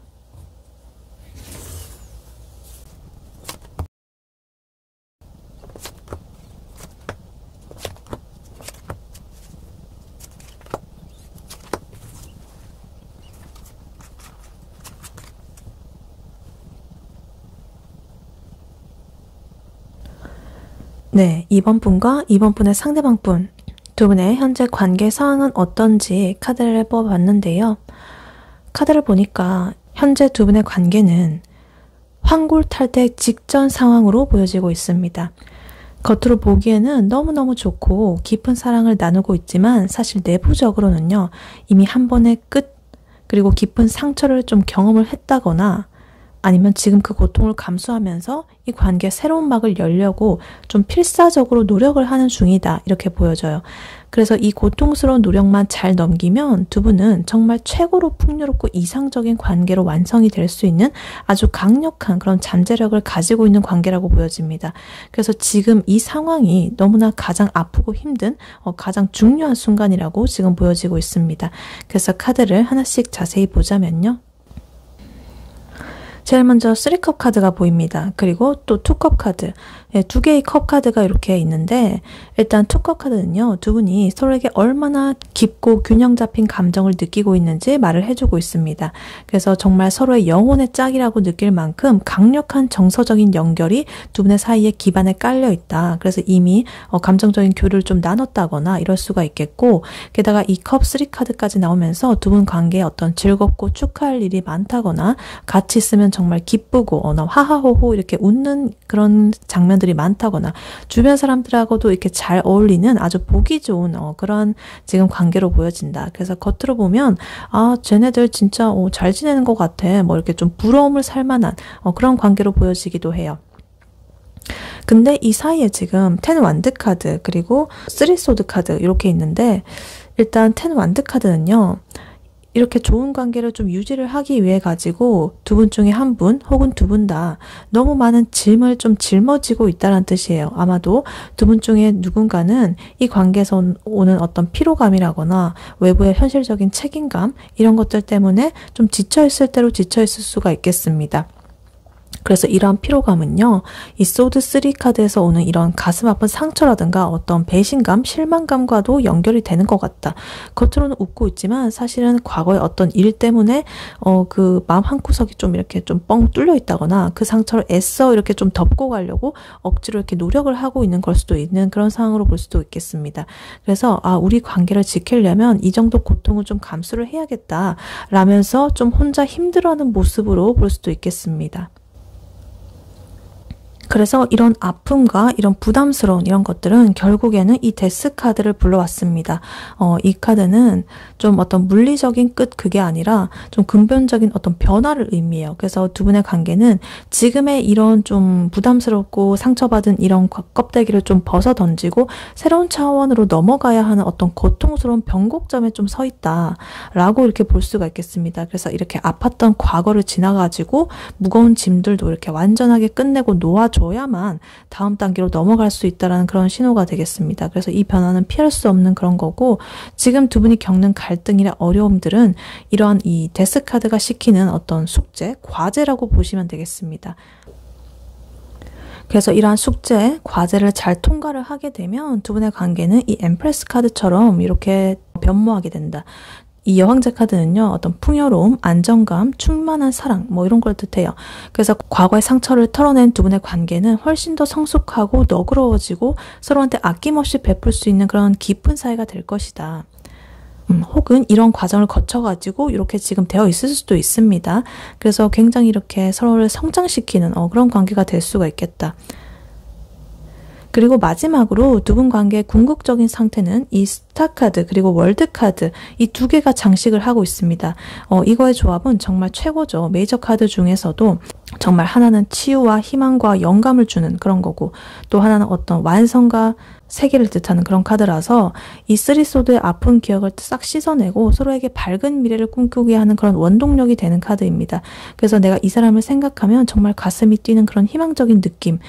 네, 2번 분과 2번 분의 상대방 분, 두 분의 현재 관계 상황은 어떤지 카드를 뽑아봤는데요. 카드를 보니까 현재 두 분의 관계는 환골탈태 직전 상황으로 보여지고 있습니다. 겉으로 보기에는 너무너무 좋고 깊은 사랑을 나누고 있지만 사실 내부적으로는요, 이미 한 번의 끝, 그리고 깊은 상처를 좀 경험을 했다거나 아니면 지금 그 고통을 감수하면서 이 관계에 새로운 막을 열려고 좀 필사적으로 노력을 하는 중이다. 이렇게 보여져요. 그래서 이 고통스러운 노력만 잘 넘기면 두 분은 정말 최고로 풍요롭고 이상적인 관계로 완성이 될 수 있는 아주 강력한 그런 잠재력을 가지고 있는 관계라고 보여집니다. 그래서 지금 이 상황이 너무나 가장 아프고 힘든 가장 중요한 순간이라고 지금 보여지고 있습니다. 그래서 카드를 하나씩 자세히 보자면요. 제일 먼저 3컵 카드가 보입니다. 그리고 또 2컵 카드, 두 개의 컵 카드가 이렇게 있는데 일단 2컵 카드는요. 두 분이 서로에게 얼마나 깊고 균형 잡힌 감정을 느끼고 있는지 말을 해주고 있습니다. 그래서 정말 서로의 영혼의 짝이라고 느낄 만큼 강력한 정서적인 연결이 두 분의 사이에 기반에 깔려 있다. 그래서 이미 감정적인 교류를 좀 나눴다거나 이럴 수가 있겠고 게다가 이 컵 3카드까지 나오면서 두 분 관계에 어떤 즐겁고 축하할 일이 많다거나 같이 있으면 정말 기쁘고 하하호호 이렇게 웃는 그런 장면들이 많다거나 주변 사람들하고도 이렇게 잘 어울리는 아주 보기 좋은 그런 지금 관계로 보여진다. 그래서 겉으로 보면 쟤네들 진짜 잘 지내는 것 같아. 뭐 이렇게 좀 부러움을 살 만한 그런 관계로 보여지기도 해요. 근데 이 사이에 지금 10 완드 카드 그리고 3 소드 카드 이렇게 있는데 일단 10 완드 카드는요. 이렇게 좋은 관계를 좀 유지를 하기 위해 가지고 두 분 중에 한 분 혹은 두 분 다 너무 많은 짐을 좀 짊어지고 있다는 뜻이에요. 아마도 두 분 중에 누군가는 이 관계에서 오는 어떤 피로감이라거나 외부의 현실적인 책임감 이런 것들 때문에 좀 지쳐있을 대로 지쳐있을 수가 있겠습니다. 그래서 이러한 피로감은요, 이 소드 3 카드에서 오는 이런 가슴 아픈 상처라든가 어떤 배신감, 실망감과도 연결이 되는 것 같다. 겉으로는 웃고 있지만 사실은 과거의 어떤 일 때문에 그 마음 한구석이 좀 이렇게 좀 뻥 뚫려 있다거나 그 상처를 애써 이렇게 좀 덮고 가려고 억지로 이렇게 노력을 하고 있는 걸 수도 있는 그런 상황으로 볼 수도 있겠습니다. 그래서 우리 관계를 지키려면 이 정도 고통을 좀 감수를 해야겠다 라면서 좀 혼자 힘들어하는 모습으로 볼 수도 있겠습니다. 그래서 이런 아픔과 이런 부담스러운 이런 것들은 결국에는 이 데스 카드를 불러왔습니다. 이 카드는 좀 어떤 물리적인 끝 그게 아니라 좀 근본적인 어떤 변화를 의미해요. 그래서 두 분의 관계는 지금의 이런 좀 부담스럽고 상처받은 이런 껍데기를 좀 벗어 던지고 새로운 차원으로 넘어가야 하는 어떤 고통스러운 변곡점에 좀 서 있다라고 이렇게 볼 수가 있겠습니다. 그래서 이렇게 아팠던 과거를 지나가지고 무거운 짐들도 이렇게 완전하게 끝내고 놓아줘야만 다음 단계로 넘어갈 수 있다는 그런 신호가 되겠습니다. 그래서 이 변화는 피할 수 없는 그런 거고, 지금 두 분이 겪는 갈등이나 어려움들은 이러한 이 데스 카드가 시키는 어떤 숙제, 과제라고 보시면 되겠습니다. 그래서 이러한 숙제, 과제를 잘 통과를 하게 되면 두 분의 관계는 이 엠프레스 카드처럼 이렇게 변모하게 된다. 이 여왕제 카드는요, 어떤 풍요로움, 안정감, 충만한 사랑, 뭐 이런 걸 뜻해요. 그래서 과거의 상처를 털어낸 두 분의 관계는 훨씬 더 성숙하고 너그러워지고 서로한테 아낌없이 베풀 수 있는 그런 깊은 사이가 될 것이다. 혹은 이런 과정을 거쳐가지고 이렇게 지금 되어 있을 수도 있습니다. 그래서 굉장히 이렇게 서로를 성장시키는 그런 관계가 될 수가 있겠다. 그리고 마지막으로 두 분 관계의 궁극적인 상태는 이 스타 카드 그리고 월드 카드 이 두 개가 장식을 하고 있습니다. 이거의 조합은 정말 최고죠. 메이저 카드 중에서도 정말 하나는 치유와 희망과 영감을 주는 그런 거고, 또 하나는 어떤 완성과 세계를 뜻하는 그런 카드라서 이 쓰리소드의 아픈 기억을 싹 씻어내고 서로에게 밝은 미래를 꿈꾸게 하는 그런 원동력이 되는 카드입니다. 그래서 내가 이 사람을 생각하면 정말 가슴이 뛰는 그런 희망적인 느낌,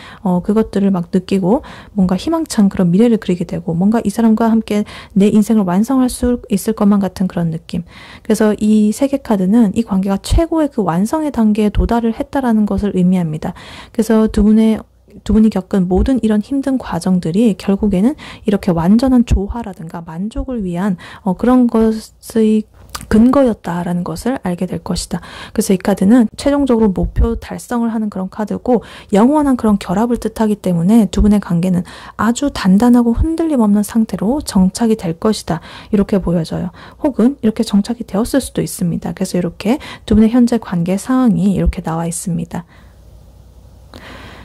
그것들을 막 느끼고 뭔가 희망찬 그런 미래를 그리게 되고, 뭔가 이 사람과 함께 내 인생을 완성할 수 있을 것만 같은 그런 느낌. 그래서 이 세 개 카드는 이 관계가 최고의 그 완성의 단계에 도달을 했다라는 것을 의미합니다. 그래서 두 분이 겪은 모든 이런 힘든 과정들이 결국에는 이렇게 완전한 조화라든가 만족을 위한 그런 것의 근거였다라는 것을 알게 될 것이다. 그래서 이 카드는 최종적으로 목표 달성을 하는 그런 카드고, 영원한 그런 결합을 뜻하기 때문에 두 분의 관계는 아주 단단하고 흔들림 없는 상태로 정착이 될 것이다. 이렇게 보여져요. 혹은 이렇게 정착이 되었을 수도 있습니다. 그래서 이렇게 두 분의 현재 관계 상황이 이렇게 나와 있습니다.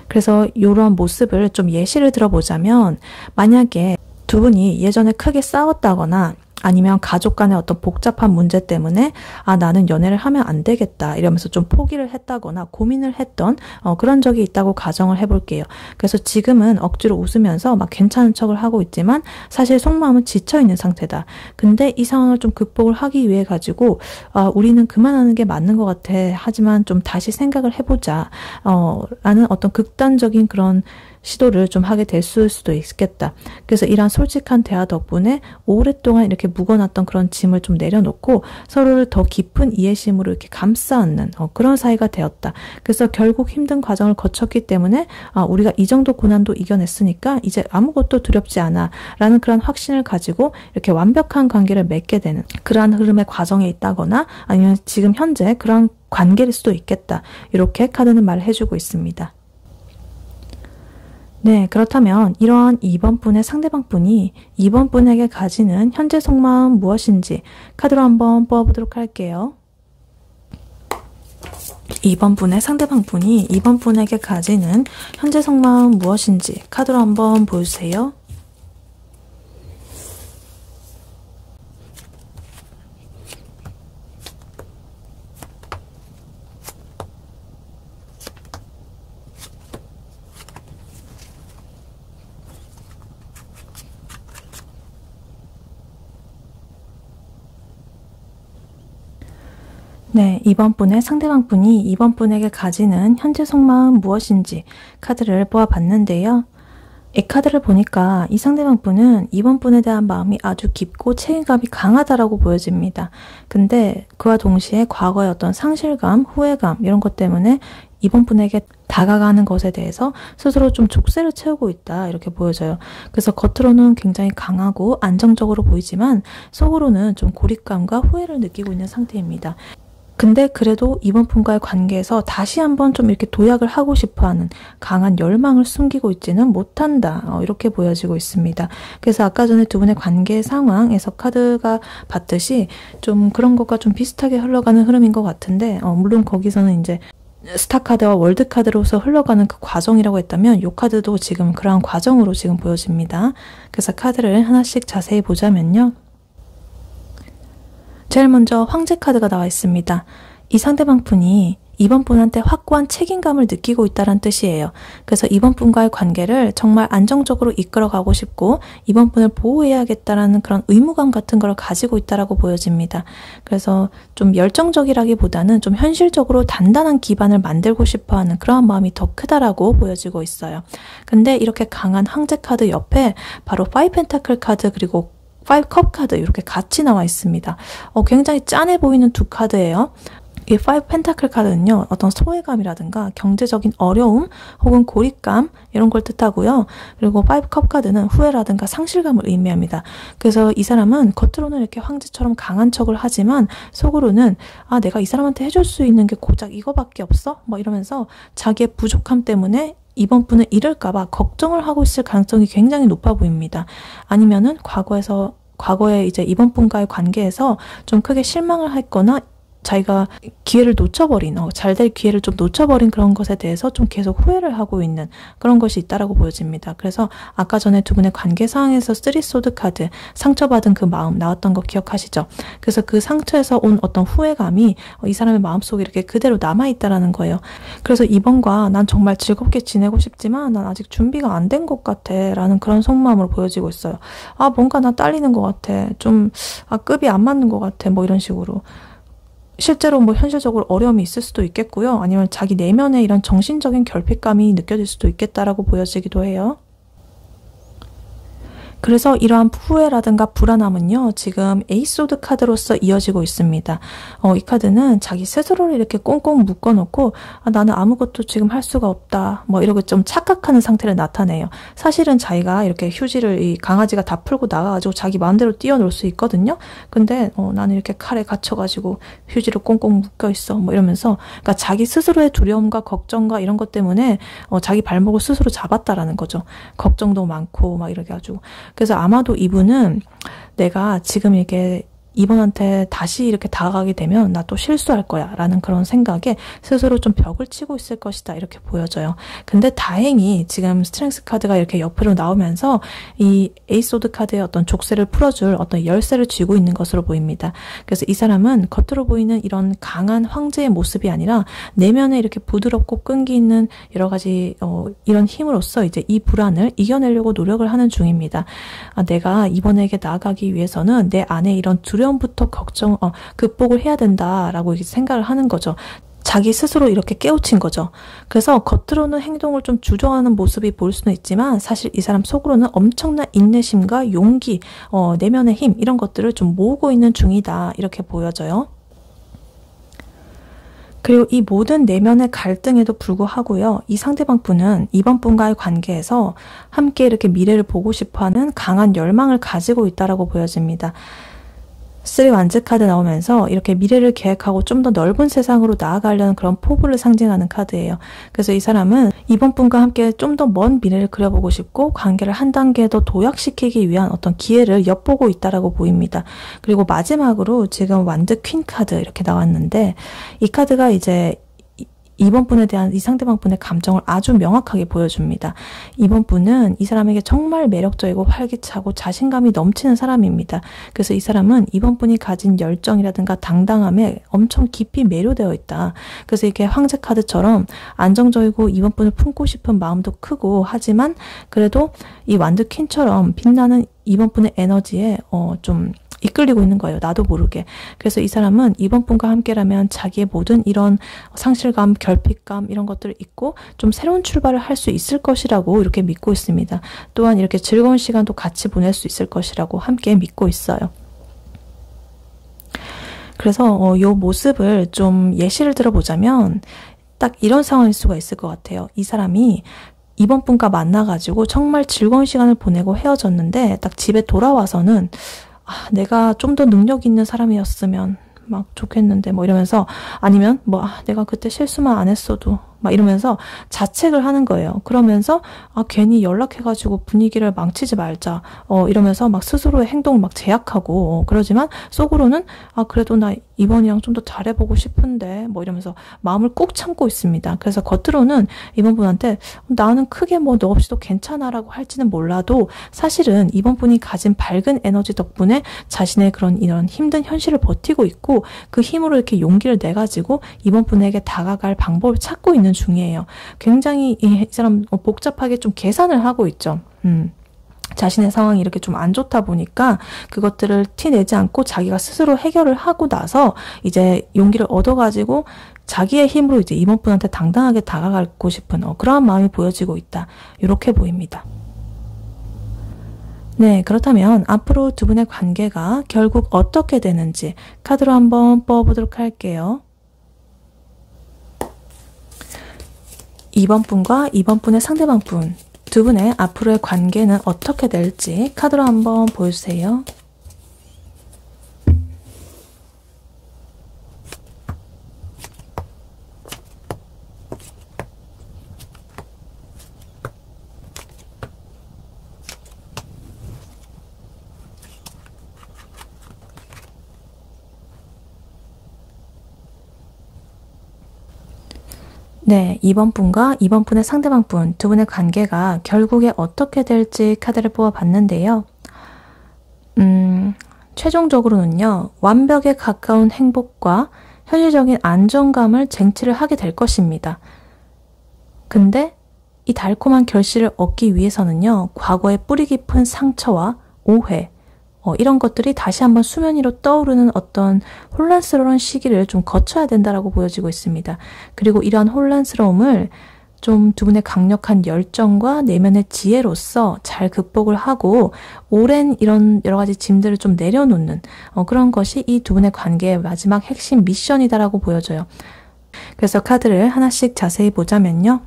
그래서 이런 모습을 좀 예시를 들어보자면, 만약에 두 분이 예전에 크게 싸웠다거나 아니면 가족 간의 어떤 복잡한 문제 때문에 나는 연애를 하면 안 되겠다 이러면서 좀 포기를 했다거나 고민을 했던 그런 적이 있다고 가정을 해볼게요. 그래서 지금은 억지로 웃으면서 막 괜찮은 척을 하고 있지만 사실 속마음은 지쳐있는 상태다. 근데 이 상황을 좀 극복을 하기 위해 가지고 우리는 그만하는 게 맞는 것 같아. 하지만 좀 다시 생각을 해보자. 라는 어떤 극단적인 그런 시도를 좀 하게 될 수도 있겠다. 그래서 이런 솔직한 대화 덕분에 오랫동안 이렇게 묵어놨던 그런 짐을 좀 내려놓고 서로를 더 깊은 이해심으로 이렇게 감싸안는 그런 사이가 되었다. 그래서 결국 힘든 과정을 거쳤기 때문에 우리가 이 정도 고난도 이겨냈으니까 이제 아무것도 두렵지 않아 라는 그런 확신을 가지고 이렇게 완벽한 관계를 맺게 되는 그러한 흐름의 과정에 있다거나 아니면 지금 현재 그런 관계일 수도 있겠다. 이렇게 카드는 말을 해주고 있습니다. 네, 그렇다면 이러한 2번 분의 상대방 분이 2번 분에게 가지는 현재 속마음 무엇인지 카드로 한번 뽑아보도록 할게요. 2번 분의 상대방 분이 2번 분에게 가지는 현재 속마음 무엇인지 카드로 한번 보여주세요. 네, 2번 분의 상대방 분이 2번 분에게 가지는 현재 속마음 무엇인지 카드를 뽑아봤는데요. 이 카드를 보니까 이 상대방 분은 2번 분에 대한 마음이 아주 깊고 책임감이 강하다라고 보여집니다. 근데 그와 동시에 과거의 어떤 상실감, 후회감 이런 것 때문에 이번 분에게 다가가는 것에 대해서 스스로 좀 족쇄를 채우고 있다 이렇게 보여져요. 그래서 겉으로는 굉장히 강하고 안정적으로 보이지만 속으로는 좀 고립감과 후회를 느끼고 있는 상태입니다. 근데 그래도 이번 분과의 관계에서 다시 한번 좀 이렇게 도약을 하고 싶어하는 강한 열망을 숨기고 있지는 못한다. 이렇게 보여지고 있습니다. 그래서 아까 전에 두 분의 관계 상황에서 카드가 봤듯이 좀 그런 것과 좀 비슷하게 흘러가는 흐름인 것 같은데 물론 거기서는 이제 스타카드와 월드카드로서 흘러가는 그 과정이라고 했다면 이 카드도 지금 그러한 과정으로 지금 보여집니다. 그래서 카드를 하나씩 자세히 보자면요. 제일 먼저 황제 카드가 나와 있습니다. 이 상대방 분이 이번 분한테 확고한 책임감을 느끼고 있다는 뜻이에요. 그래서 이번 분과의 관계를 정말 안정적으로 이끌어가고 싶고 이번 분을 보호해야겠다라는 그런 의무감 같은 걸 가지고 있다라고 보여집니다. 그래서 좀 열정적이라기보다는 좀 현실적으로 단단한 기반을 만들고 싶어하는 그러한 마음이 더 크다라고 보여지고 있어요. 근데 이렇게 강한 황제 카드 옆에 바로 5 펜타클 카드 그리고 5 컵 카드 이렇게 같이 나와 있습니다. 굉장히 짠해 보이는 두 카드예요. 이 5 펜타클 카드는요. 어떤 소외감이라든가 경제적인 어려움 혹은 고립감 이런 걸 뜻하고요. 그리고 5 컵 카드는 후회라든가 상실감을 의미합니다. 그래서 이 사람은 겉으로는 이렇게 황제처럼 강한 척을 하지만 속으로는 내가 이 사람한테 해줄 수 있는 게 고작 이거밖에 없어? 뭐 이러면서 자기의 부족함 때문에 이번 분을 잃을까봐 걱정을 하고 있을 가능성이 굉장히 높아 보입니다. 아니면은 과거에 이제 이번 분과의 관계에서 좀 크게 실망을 했거나 자기가 기회를 놓쳐버린, 잘 될 기회를 좀 놓쳐버린 그런 것에 대해서 좀 계속 후회를 하고 있는 그런 것이 있다라고 보여집니다. 그래서 아까 전에 두 분의 관계 상황에서 3 소드 카드, 상처받은 그 마음 나왔던 거 기억하시죠? 그래서 그 상처에서 온 어떤 후회감이 이 사람의 마음속에 이렇게 그대로 남아있다라는 거예요. 그래서 이번과 난 정말 즐겁게 지내고 싶지만 난 아직 준비가 안 된 것 같아 라는 그런 속마음으로 보여지고 있어요. 뭔가 나 딸리는 것 같아. 좀 급이 안 맞는 것 같아. 뭐 이런 식으로. 실제로 뭐 현실적으로 어려움이 있을 수도 있겠고요. 아니면 자기 내면에 이런 정신적인 결핍감이 느껴질 수도 있겠다라고 보여지기도 해요. 그래서 이러한 후회라든가 불안함은요. 지금 에이소드 카드로서 이어지고 있습니다. 이 카드는 자기 스스로를 이렇게 꽁꽁 묶어놓고 나는 아무것도 지금 할 수가 없다. 뭐 이렇게 좀 착각하는 상태를 나타내요. 사실은 자기가 이렇게 휴지를 이 강아지가 다 풀고 나가가지고 자기 마음대로 뛰어놀 수 있거든요. 근데 나는 이렇게 칼에 갇혀가지고 휴지를 꽁꽁 묶여있어. 뭐 이러면서 그러니까 자기 스스로의 두려움과 걱정과 이런 것 때문에 자기 발목을 스스로 잡았다라는 거죠. 걱정도 많고 막 이렇게 가지고. 그래서 아마도 이분은 내가 지금 이렇게 이분한테 다시 이렇게 다가가게 되면 나 또 실수할 거야 라는 그런 생각에 스스로 좀 벽을 치고 있을 것이다 이렇게 보여져요. 근데 다행히 지금 스트렝스 카드가 이렇게 옆으로 나오면서 이 에이소드 카드의 어떤 족쇄를 풀어줄 어떤 열쇠를 쥐고 있는 것으로 보입니다. 그래서 이 사람은 겉으로 보이는 이런 강한 황제의 모습이 아니라 내면에 이렇게 부드럽고 끈기 있는 여러 가지 이런 힘으로써 이제 이 불안을 이겨내려고 노력을 하는 중입니다. 내가 이번에게 나아가기 위해서는 내 안에 이런 두려움부터 극복을 해야 된다라고 생각을 하는 거죠. 자기 스스로 이렇게 깨우친 거죠. 그래서 겉으로는 행동을 좀 주저하는 모습이 보일 수는 있지만 사실 이 사람 속으로는 엄청난 인내심과 용기, 내면의 힘 이런 것들을 좀 모으고 있는 중이다 이렇게 보여져요. 그리고 이 모든 내면의 갈등에도 불구하고요. 이 상대방 분은 이번 분과의 관계에서 함께 이렇게 미래를 보고 싶어하는 강한 열망을 가지고 있다라고 보여집니다. 3 완즈 카드 나오면서 이렇게 미래를 계획하고 좀 더 넓은 세상으로 나아가려는 그런 포부를 상징하는 카드예요. 그래서 이 사람은 이번 분과 함께 좀 더 먼 미래를 그려보고 싶고 관계를 한 단계 더 도약시키기 위한 어떤 기회를 엿보고 있다라고 보입니다. 그리고 마지막으로 지금 완드 퀸 카드 이렇게 나왔는데 이 카드가 이제 이번 분에 대한 이 상대방 분의 감정을 아주 명확하게 보여줍니다. 이번 분은 이 사람에게 정말 매력적이고 활기차고 자신감이 넘치는 사람입니다. 그래서 이 사람은 이번 분이 가진 열정이라든가 당당함에 엄청 깊이 매료되어 있다. 그래서 이렇게 황제 카드처럼 안정적이고 이번 분을 품고 싶은 마음도 크고 하지만 그래도 이 완드 퀸처럼 빛나는 이번 분의 에너지에 좀 이끌리고 있는 거예요. 나도 모르게. 그래서 이 사람은 이번 분과 함께라면 자기의 모든 이런 상실감, 결핍감 이런 것들을 잊고 좀 새로운 출발을 할 수 있을 것이라고 이렇게 믿고 있습니다. 또한 이렇게 즐거운 시간도 같이 보낼 수 있을 것이라고 함께 믿고 있어요. 그래서 이 모습을 좀 예시를 들어보자면 딱 이런 상황일 수가 있을 것 같아요. 이 사람이 이번 분과 만나가지고 정말 즐거운 시간을 보내고 헤어졌는데 딱 집에 돌아와서는 내가 좀 더 능력 있는 사람이었으면 막 좋겠는데 뭐 이러면서, 아니면 뭐 내가 그때 실수만 안 했어도 막 이러면서 자책을 하는 거예요. 그러면서 괜히 연락해가지고 분위기를 망치지 말자 이러면서 막 스스로의 행동을 막 제약하고 그러지만 속으로는 그래도 나 이번이랑 좀 더 잘해보고 싶은데 뭐 이러면서 마음을 꾹 참고 있습니다. 그래서 겉으로는 이번 분한테 나는 크게 뭐 너 없이도 괜찮아라고 할지는 몰라도 사실은 이번 분이 가진 밝은 에너지 덕분에 자신의 이런 힘든 현실을 버티고 있고, 그 힘으로 이렇게 용기를 내가지고 이번 분에게 다가갈 방법을 찾고 있는 중이에요. 굉장히 이 사람 복잡하게 좀 계산을 하고 있죠. 자신의 상황이 이렇게 좀 안 좋다 보니까 그것들을 티내지 않고 자기가 스스로 해결을 하고 나서 이제 용기를 얻어가지고 자기의 힘으로 이제 이번 분한테 당당하게 다가가고 싶은 그러한 마음이 보여지고 있다. 이렇게 보입니다. 네, 그렇다면 앞으로 두 분의 관계가 결국 어떻게 되는지 카드로 한번 뽑아보도록 할게요. 이번 분과 이번 분의 상대방 분, 두 분의 앞으로의 관계는 어떻게 될지 카드로 한번 보여주세요. 네, 이번 분과 이번 분의 상대방 분, 두 분의 관계가 결국에 어떻게 될지 카드를 뽑아봤는데요. 최종적으로는요, 완벽에 가까운 행복과 현실적인 안정감을 쟁취를 하게 될 것입니다. 근데 이 달콤한 결실을 얻기 위해서는요, 과거의 뿌리 깊은 상처와 오해, 이런 것들이 다시 한번 수면 위로 떠오르는 어떤 혼란스러운 시기를 좀 거쳐야 된다라고 보여지고 있습니다. 그리고 이러한 혼란스러움을 좀 두 분의 강력한 열정과 내면의 지혜로서 잘 극복을 하고 오랜 이런 여러 가지 짐들을 좀 내려놓는 그런 것이 이 두 분의 관계의 마지막 핵심 미션이다라고 보여져요. 그래서 카드를 하나씩 자세히 보자면요.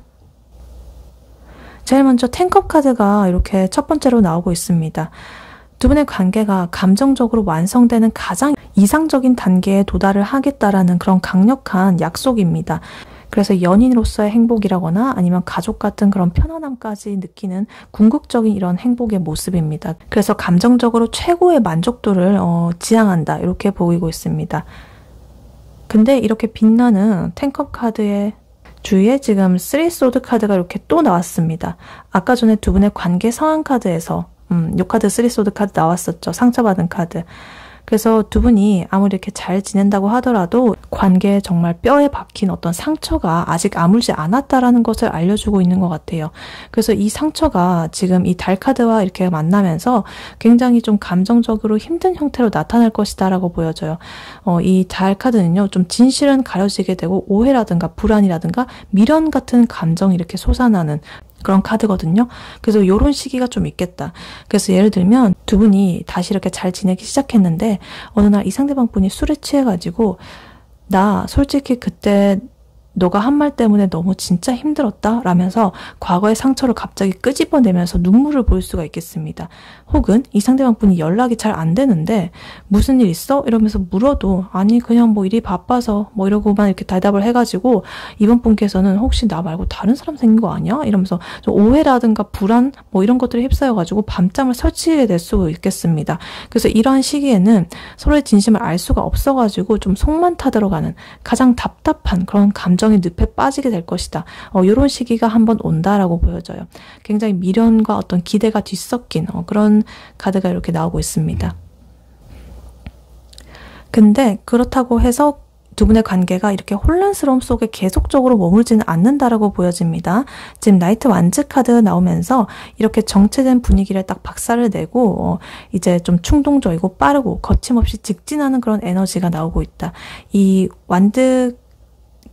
제일 먼저 텐컵 카드가 이렇게 첫 번째로 나오고 있습니다. 두 분의 관계가 감정적으로 완성되는 가장 이상적인 단계에 도달을 하겠다라는 그런 강력한 약속입니다. 그래서 연인으로서의 행복이라거나 아니면 가족 같은 그런 편안함까지 느끼는 궁극적인 이런 행복의 모습입니다. 그래서 감정적으로 최고의 만족도를 지향한다, 이렇게 보이고 있습니다. 근데 이렇게 빛나는 텐컵 카드의 주위에 지금 3소드 카드가 이렇게 또 나왔습니다. 아까 전에 두 분의 관계 상황 카드에서 요 카드 3소드 카드 나왔었죠. 상처받은 카드. 그래서 두 분이 아무리 이렇게 잘 지낸다고 하더라도 관계에 정말 뼈에 박힌 어떤 상처가 아직 아물지 않았다라는 것을 알려주고 있는 것 같아요. 그래서 이 상처가 지금 이 달 카드와 이렇게 만나면서 굉장히 좀 감정적으로 힘든 형태로 나타날 것이다 라고 보여져요. 이 달 카드는요, 좀 진실은 가려지게 되고 오해라든가 불안이라든가 미련 같은 감정이 이렇게 솟아나는 그런 카드거든요. 그래서 이런 시기가 좀 있겠다. 그래서 예를 들면 두 분이 다시 이렇게 잘 지내기 시작했는데 어느 날 이 상대방 분이 술에 취해가지고 나 솔직히 그때 너가 한 말 때문에 너무 진짜 힘들었다 라면서 과거의 상처를 갑자기 끄집어내면서 눈물을 보일 수가 있겠습니다. 혹은 이 상대방 분이 연락이 잘 안 되는데 무슨 일 있어? 이러면서 물어도 아니 그냥 뭐 일이 바빠서 뭐 이러고만 이렇게 대답을 해가지고 이번 분께서는 혹시 나 말고 다른 사람 생긴 거 아니야? 이러면서 좀 오해라든가 불안 뭐 이런 것들에 휩싸여가지고 밤잠을 설치게 될 수 있겠습니다. 그래서 이러한 시기에는 서로의 진심을 알 수가 없어가지고 좀 속만 타들어가는 가장 답답한 그런 감정의 늪에 빠지게 될 것이다. 이런 시기가 한번 온다라고 보여져요. 굉장히 미련과 어떤 기대가 뒤섞인 그런 카드가 이렇게 나오고 있습니다. 근데 그렇다고 해서 두 분의 관계가 이렇게 혼란스러움 속에 계속적으로 머물지는 않는다라고 보여집니다. 지금 나이트 완즈 카드 나오면서 이렇게 정체된 분위기를 딱 박살을 내고 이제 좀 충동적이고 빠르고 거침없이 직진하는 그런 에너지가 나오고 있다. 이 완드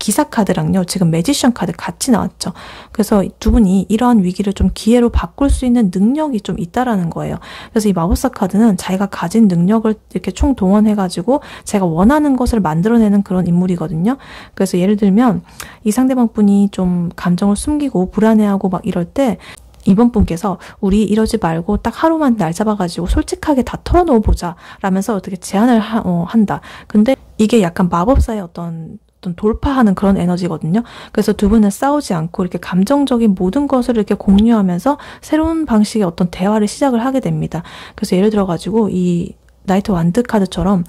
기사 카드랑요, 지금 매지션 카드 같이 나왔죠. 그래서 두 분이 이러한 위기를 좀 기회로 바꿀 수 있는 능력이 좀 있다라는 거예요. 그래서 이 마법사 카드는 자기가 가진 능력을 이렇게 총동원해가지고 제가 원하는 것을 만들어내는 그런 인물이거든요. 그래서 예를 들면 이 상대방 분이 좀 감정을 숨기고 불안해하고 막 이럴 때 이번 분께서 우리 이러지 말고 딱 하루만 날 잡아가지고 솔직하게 다 털어놓어 보자 라면서 어떻게 제안을 한다. 근데 이게 약간 마법사의 어떤 돌파하는 그런 에너지거든요. 그래서 두 분은 싸우지 않고 이렇게 감정적인 모든 것을 이렇게 공유하면서 새로운 방식의 어떤 대화를 시작을 하게 됩니다. 그래서 예를 들어가지고 이 나이트 완드 카드처럼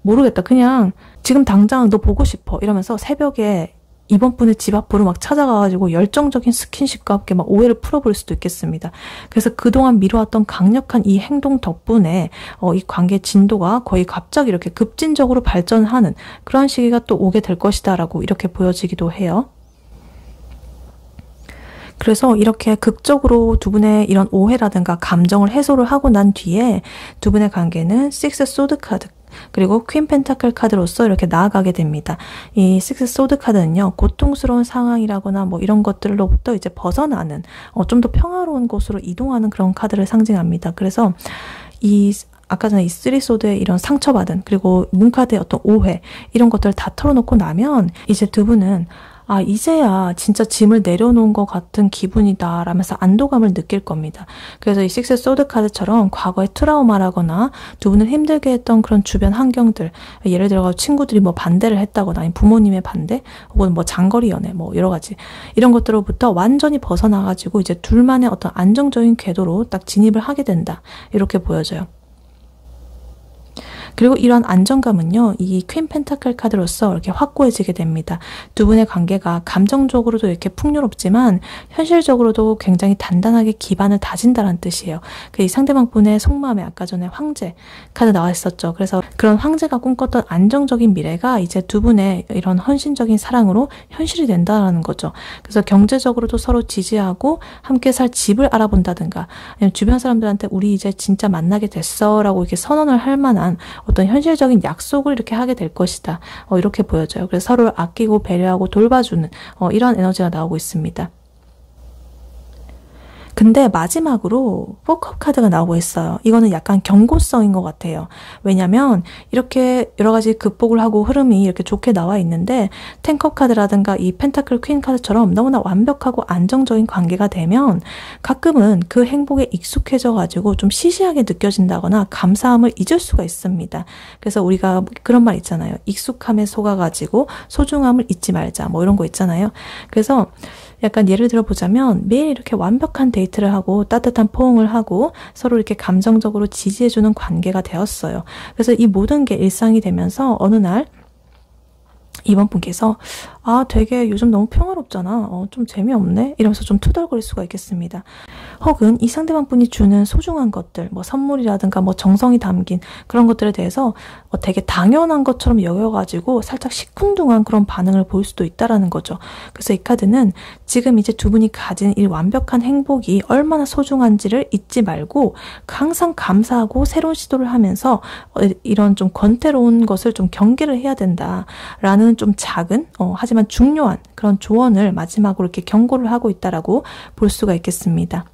모르겠다. 그냥 지금 당장 너 보고 싶어. 이러면서 새벽에 이번 분의 집 앞으로 막 찾아가가지고 열정적인 스킨십과 함께 막 오해를 풀어볼 수도 있겠습니다. 그래서 그동안 미뤄왔던 강력한 이 행동 덕분에 이 관계 진도가 거의 갑자기 이렇게 급진적으로 발전하는 그런 시기가 또 오게 될 것이다 라고 이렇게 보여지기도 해요. 그래서 이렇게 극적으로 두 분의 이런 오해라든가 감정을 해소를 하고 난 뒤에 두 분의 관계는 식스 소드 카드 그리고 퀸 펜타클 카드로서 이렇게 나아가게 됩니다. 이 식스 소드 카드는요, 고통스러운 상황이라거나 뭐 이런 것들로부터 이제 벗어나는 좀 더 평화로운 곳으로 이동하는 그런 카드를 상징합니다. 그래서 아까 전에 이 쓰리 소드의 이런 상처받은 그리고 문카드의 어떤 오해 이런 것들을 다 털어놓고 나면 이제 두 분은 이제야 진짜 짐을 내려놓은 것 같은 기분이다 라면서 안도감을 느낄 겁니다. 그래서 이 식스 소드 카드처럼 과거의 트라우마라거나 두 분을 힘들게 했던 그런 주변 환경들, 예를 들어 친구들이 뭐 반대를 했다거나 아니면 부모님의 반대 혹은 뭐 장거리 연애 뭐 여러 가지 이런 것들로부터 완전히 벗어나가지고 이제 둘만의 어떤 안정적인 궤도로 딱 진입을 하게 된다 이렇게 보여져요. 그리고 이런 안정감은요, 이 퀸 펜타클 카드로서 이렇게 확고해지게 됩니다. 두 분의 관계가 감정적으로도 이렇게 풍요롭지만 현실적으로도 굉장히 단단하게 기반을 다진다는 뜻이에요. 이 상대방 분의 속마음에 아까 전에 황제 카드 나와 있었죠. 그래서 그런 황제가 꿈꿨던 안정적인 미래가 이제 두 분의 이런 헌신적인 사랑으로 현실이 된다는 거죠. 그래서 경제적으로도 서로 지지하고 함께 살 집을 알아본다든가 아니면 주변 사람들한테 우리 이제 진짜 만나게 됐어 라고 이렇게 선언을 할 만한 어떤 현실적인 약속을 이렇게 하게 될 것이다. 이렇게 보여져요. 그래서 서로를 아끼고 배려하고 돌봐주는 이런 에너지가 나오고 있습니다. 근데 마지막으로 4컵 카드가 나오고 있어요. 이거는 약간 경고성인 것 같아요. 왜냐면 이렇게 여러 가지 극복을 하고 흐름이 이렇게 좋게 나와 있는데 10컵 카드라든가 이 펜타클 퀸 카드처럼 너무나 완벽하고 안정적인 관계가 되면 가끔은 그 행복에 익숙해져 가지고 좀 시시하게 느껴진다거나 감사함을 잊을 수가 있습니다. 그래서 우리가 그런 말 있잖아요. 익숙함에 속아가지고 소중함을 잊지 말자 뭐 이런 거 있잖아요. 그래서 약간 예를 들어보자면 매일 이렇게 완벽한 데이트를 하고 따뜻한 포옹을 하고 서로 이렇게 감정적으로 지지해주는 관계가 되었어요. 그래서 이 모든 게 일상이 되면서 어느 날 이번 분께서 되게 요즘 너무 평화롭잖아. 좀 재미없네? 이러면서 좀 투덜거릴 수가 있겠습니다. 혹은 이 상대방 분이 주는 소중한 것들, 뭐 선물이라든가 뭐 정성이 담긴 그런 것들에 대해서 되게 당연한 것처럼 여겨가지고 살짝 시큰둥한 그런 반응을 보일 수도 있다라는 거죠. 그래서 이 카드는 지금 이제 두 분이 가진 이 완벽한 행복이 얼마나 소중한지를 잊지 말고 항상 감사하고 새로운 시도를 하면서 이런 좀 권태로운 것을 좀 경계를 해야 된다라는 좀 작은 하지만 중요한 그런 조언을 마지막으로 이렇게 경고를 하고 있다라고 볼 수가 있겠습니다.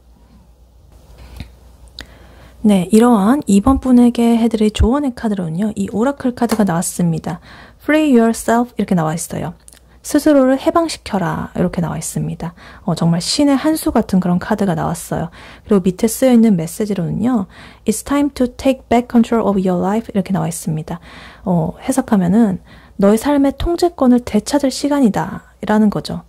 네, 이러한 이번 분에게 해드릴 조언의 카드로는요, 이 오라클 카드가 나왔습니다. Free yourself 이렇게 나와 있어요. 스스로를 해방시켜라 이렇게 나와 있습니다. 정말 신의 한 수 같은 그런 카드가 나왔어요. 그리고 밑에 쓰여 있는 메시지로는요, It's time to take back control of your life 이렇게 나와 있습니다. 해석하면은 너의 삶의 통제권을 되찾을 시간이다 라는 거죠.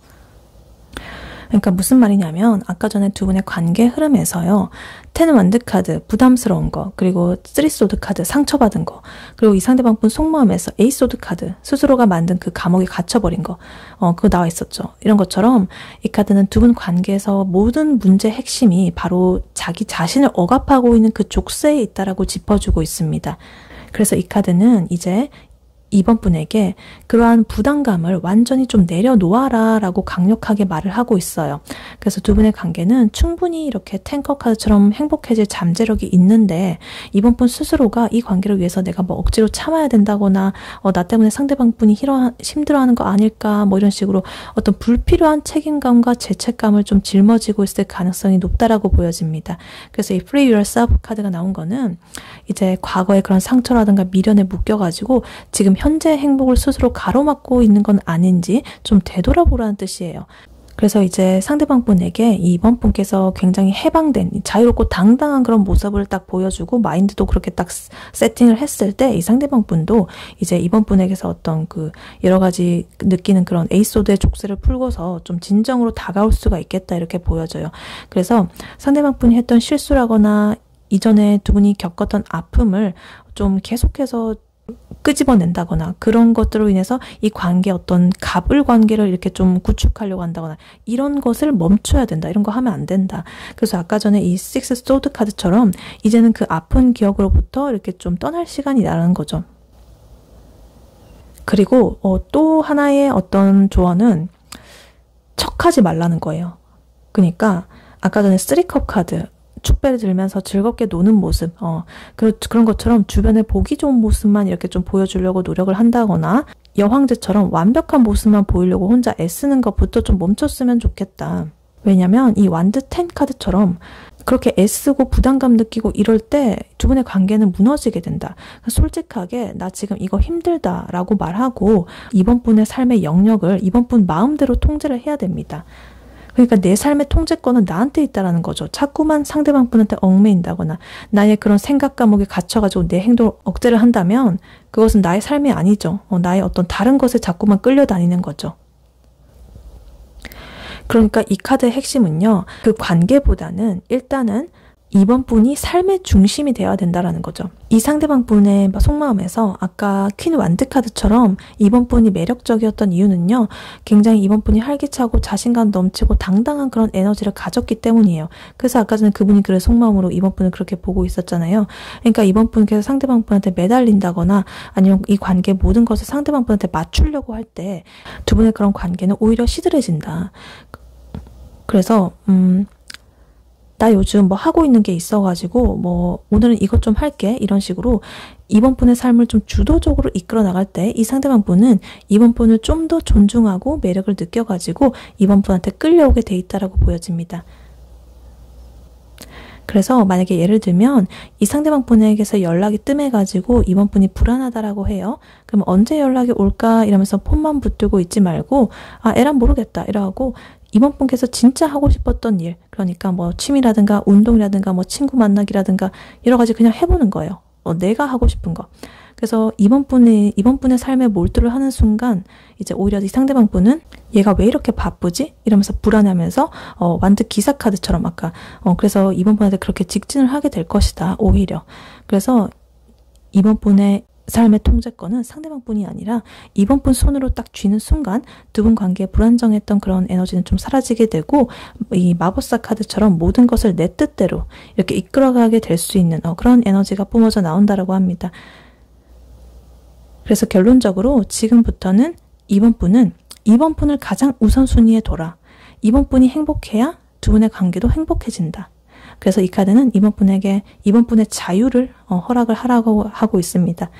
그러니까 무슨 말이냐면 아까 전에 두 분의 관계 흐름에서요. 10 완드 카드, 부담스러운 거, 그리고 3 소드 카드, 상처받은 거, 그리고 이 상대방 분 속마음에서 8 소드 카드, 스스로가 만든 그 감옥에 갇혀버린 거, 그거 나와 있었죠. 이런 것처럼 이 카드는 두 분 관계에서 모든 문제의 핵심이 바로 자기 자신을 억압하고 있는 그 족쇄에 있다라고 짚어주고 있습니다. 그래서 이 카드는 이제 2번 분에게 그러한 부담감을 완전히 좀 내려놓아라 라고 강력하게 말을 하고 있어요. 그래서 두 분의 관계는 충분히 이렇게 탱커 카드처럼 행복해질 잠재력이 있는데 2번 분 스스로가 이 관계를 위해서 내가 뭐 억지로 참아야 된다거나 나 때문에 상대방 분이 힘들어하는 거 아닐까 뭐 이런 식으로 어떤 불필요한 책임감과 죄책감을 좀 짊어지고 있을 가능성이 높다라고 보여집니다. 그래서 이 Free Yourself 카드가 나온 거는 이제 과거의 그런 상처라든가 미련에 묶여가지고 지금 현재 행복을 스스로 가로막고 있는 건 아닌지 좀 되돌아보라는 뜻이에요. 그래서 이제 상대방 분에게 이번 분께서 굉장히 해방된 자유롭고 당당한 그런 모습을 딱 보여주고 마인드도 그렇게 딱 세팅을 했을 때 이 상대방 분도 이제 이번 분에게서 어떤 그 여러 가지 느끼는 그런 에이소드의 족쇄를 풀고서 좀 진정으로 다가올 수가 있겠다 이렇게 보여져요. 그래서 상대방 분이 했던 실수라거나 이전에 두 분이 겪었던 아픔을 좀 계속해서 끄집어낸다거나 그런 것들로 인해서 이 관계 어떤 갑을 관계를 이렇게 좀 구축하려고 한다거나 이런 것을 멈춰야 된다. 이런 거 하면 안 된다. 그래서 아까 전에 이 식스 소드 카드처럼 이제는 그 아픈 기억으로부터 이렇게 좀 떠날 시간이라는 거죠. 그리고 또 하나의 어떤 조언은 척하지 말라는 거예요. 그러니까 아까 전에 3컵 카드 축배를 들면서 즐겁게 노는 모습, 그런 것처럼 주변에 보기 좋은 모습만 이렇게 좀 보여주려고 노력을 한다거나 여황제처럼 완벽한 모습만 보이려고 혼자 애쓰는 것부터 좀 멈췄으면 좋겠다. 왜냐면 이 완드 10 카드처럼 그렇게 애쓰고 부담감 느끼고 이럴 때 두 분의 관계는 무너지게 된다. 솔직하게 나 지금 이거 힘들다 라고 말하고 이번 분의 삶의 영역을 이번 분 마음대로 통제를 해야 됩니다. 그러니까 내 삶의 통제권은 나한테 있다라는 거죠. 자꾸만 상대방 분한테 얽매인다거나 나의 그런 생각 감옥에 갇혀가지고 내 행동을 억제를 한다면 그것은 나의 삶이 아니죠. 나의 어떤 다른 것에 자꾸만 끌려다니는 거죠. 그러니까 이 카드의 핵심은요. 그 관계보다는 일단은 이번 분이 삶의 중심이 되어야 된다라는 거죠. 이 상대방 분의 속마음에서 아까 퀸 완드 카드처럼 이번 분이 매력적이었던 이유는요. 굉장히 이번 분이 활기차고 자신감 넘치고 당당한 그런 에너지를 가졌기 때문이에요. 그래서 아까 전에 그분이 그래 속마음으로 이번 분을 그렇게 보고 있었잖아요. 그러니까 이번 분께서 상대방 분한테 매달린다거나 아니면 이 관계 모든 것을 상대방 분한테 맞추려고 할 때 두 분의 그런 관계는 오히려 시들해진다. 그래서 나 요즘 뭐 하고 있는 게 있어가지고 뭐 오늘은 이것 좀 할게 이런 식으로 이번 분의 삶을 좀 주도적으로 이끌어 나갈 때 이 상대방 분은 이번 분을 좀 더 존중하고 매력을 느껴가지고 이번 분한테 끌려오게 돼 있다라고 보여집니다. 그래서 만약에 예를 들면 이 상대방 분에게서 연락이 뜸해가지고 이번 분이 불안하다라고 해요. 그럼 언제 연락이 올까 이러면서 폰만 붙들고 있지 말고 에란 모르겠다 이러고 이번 분께서 진짜 하고 싶었던 일, 그러니까 뭐 취미라든가 운동이라든가 뭐 친구 만나기라든가 여러 가지 그냥 해보는 거예요. 내가 하고 싶은 거. 그래서 이번 분의 삶에 몰두를 하는 순간 이제 오히려 이 상대방 분은 얘가 왜 이렇게 바쁘지? 이러면서 불안해하면서 완전 기사 카드처럼 아까 그래서 이번 분한테 그렇게 직진을 하게 될 것이다. 오히려. 그래서 이번 분의 삶의 통제권은 상대방 분이 아니라 이번 분 손으로 딱 쥐는 순간 두 분 관계에 불안정했던 그런 에너지는 좀 사라지게 되고 이 마법사 카드처럼 모든 것을 내 뜻대로 이렇게 이끌어가게 될 수 있는 그런 에너지가 뿜어져 나온다라고 합니다. 그래서 결론적으로 지금부터는 이번 분을 가장 우선순위에 둬라. 이번 분이 행복해야 두 분의 관계도 행복해진다. 그래서 이 카드는 이번 분에게 이번 분의 자유를 허락을 하라고 하고 있습니다.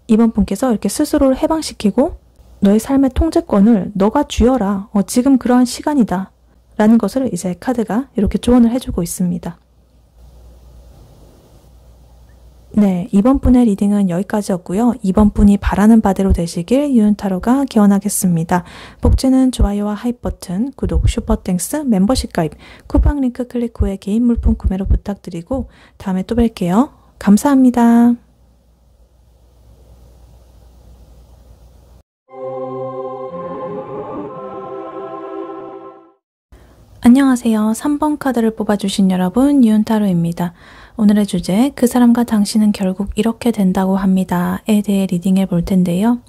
이번 분께서 이렇게 스스로를 해방시키고 너의 삶의 통제권을 너가 쥐어라. 지금 그러한 시간이다. 라는 것을 이제 카드가 이렇게 조언을 해주고 있습니다. 네, 이번 분의 리딩은 여기까지였고요. 이번 분이 바라는 바대로 되시길 유은타로가 기원하겠습니다. 복제는 좋아요와 하이 버튼, 구독, 슈퍼땡스, 멤버십 가입, 쿠팡 링크 클릭 후에 개인 물품 구매로 부탁드리고 다음에 또 뵐게요. 감사합니다. 안녕하세요. 3번 카드를 뽑아주신 여러분, 유은타로입니다. 오늘의 주제, 그 사람과 당신은 결국 이렇게 된다고 합니다. 에 대해 리딩해 볼 텐데요.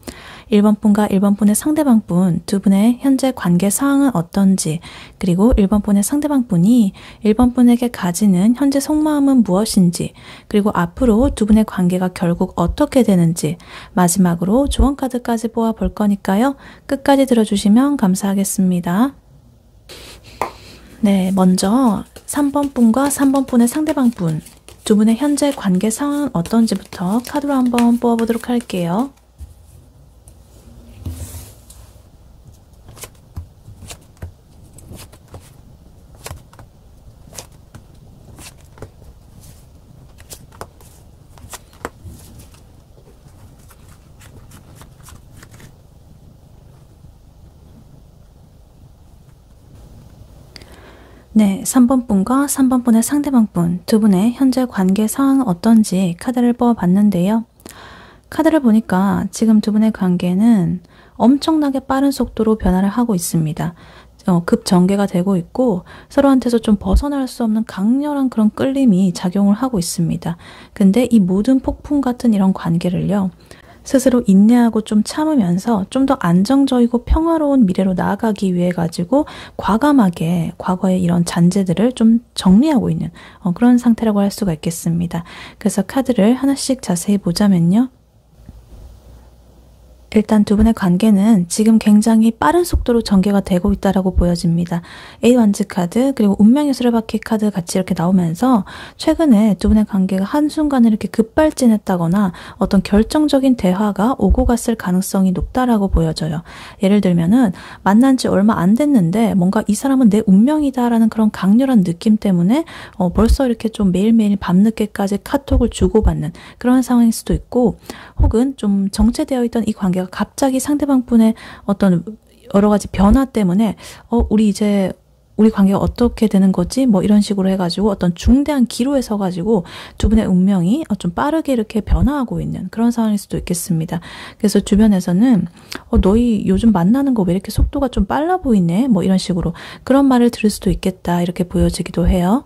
1번 분과 1번 분의 상대방 분 두 분의 현재 관계 상황은 어떤지, 그리고 1번 분의 상대방 분이 1번 분에게 가지는 현재 속마음은 무엇인지, 그리고 앞으로 두 분의 관계가 결국 어떻게 되는지, 마지막으로 조언 카드까지 뽑아 볼 거니까요. 끝까지 들어주시면 감사하겠습니다. 네, 먼저 3번 분과 3번 분의 상대방 분 두 분의 현재 관계 상황은 어떤지부터 카드로 한번 뽑아보도록 할게요. 네, 3번 분과 3번 분의 상대방 분 두 분의 현재 관계 상황은 어떤지 카드를 뽑아봤는데요. 카드를 보니까 지금 두 분의 관계는 엄청나게 빠른 속도로 변화를 하고 있습니다. 급전개가 되고 있고 서로한테서 좀 벗어날 수 없는 강렬한 그런 끌림이 작용을 하고 있습니다. 근데 이 모든 폭풍 같은 이런 관계를요, 스스로 인내하고 좀 참으면서 좀 더 안정적이고 평화로운 미래로 나아가기 위해 가지고 과감하게 과거의 이런 잔재들을 좀 정리하고 있는 그런 상태라고 할 수가 있겠습니다. 그래서 카드를 하나씩 자세히 보자면요. 일단 두 분의 관계는 지금 굉장히 빠른 속도로 전개가 되고 있다라고 보여집니다. 에이완즈 카드 그리고 운명의 수레바퀴 카드 같이 이렇게 나오면서 최근에 두 분의 관계가 한순간에 이렇게 급발진했다거나 어떤 결정적인 대화가 오고 갔을 가능성이 높다라고 보여져요. 예를 들면은 만난 지 얼마 안 됐는데 뭔가 이 사람은 내 운명이다라는 그런 강렬한 느낌 때문에 벌써 이렇게 좀 매일매일 밤늦게까지 카톡을 주고받는 그런 상황일 수도 있고, 혹은 좀 정체되어 있던 이 관계가 갑자기 상대방 분의 어떤 여러 가지 변화 때문에 우리 관계가 어떻게 되는 거지? 뭐 이런 식으로 해가지고 어떤 중대한 기로에 서가지고 두 분의 운명이 좀 빠르게 이렇게 변화하고 있는 그런 상황일 수도 있겠습니다. 그래서 주변에서는 너희 요즘 만나는 거 왜 이렇게 속도가 좀 빨라 보이네? 뭐 이런 식으로 그런 말을 들을 수도 있겠다 이렇게 보여지기도 해요.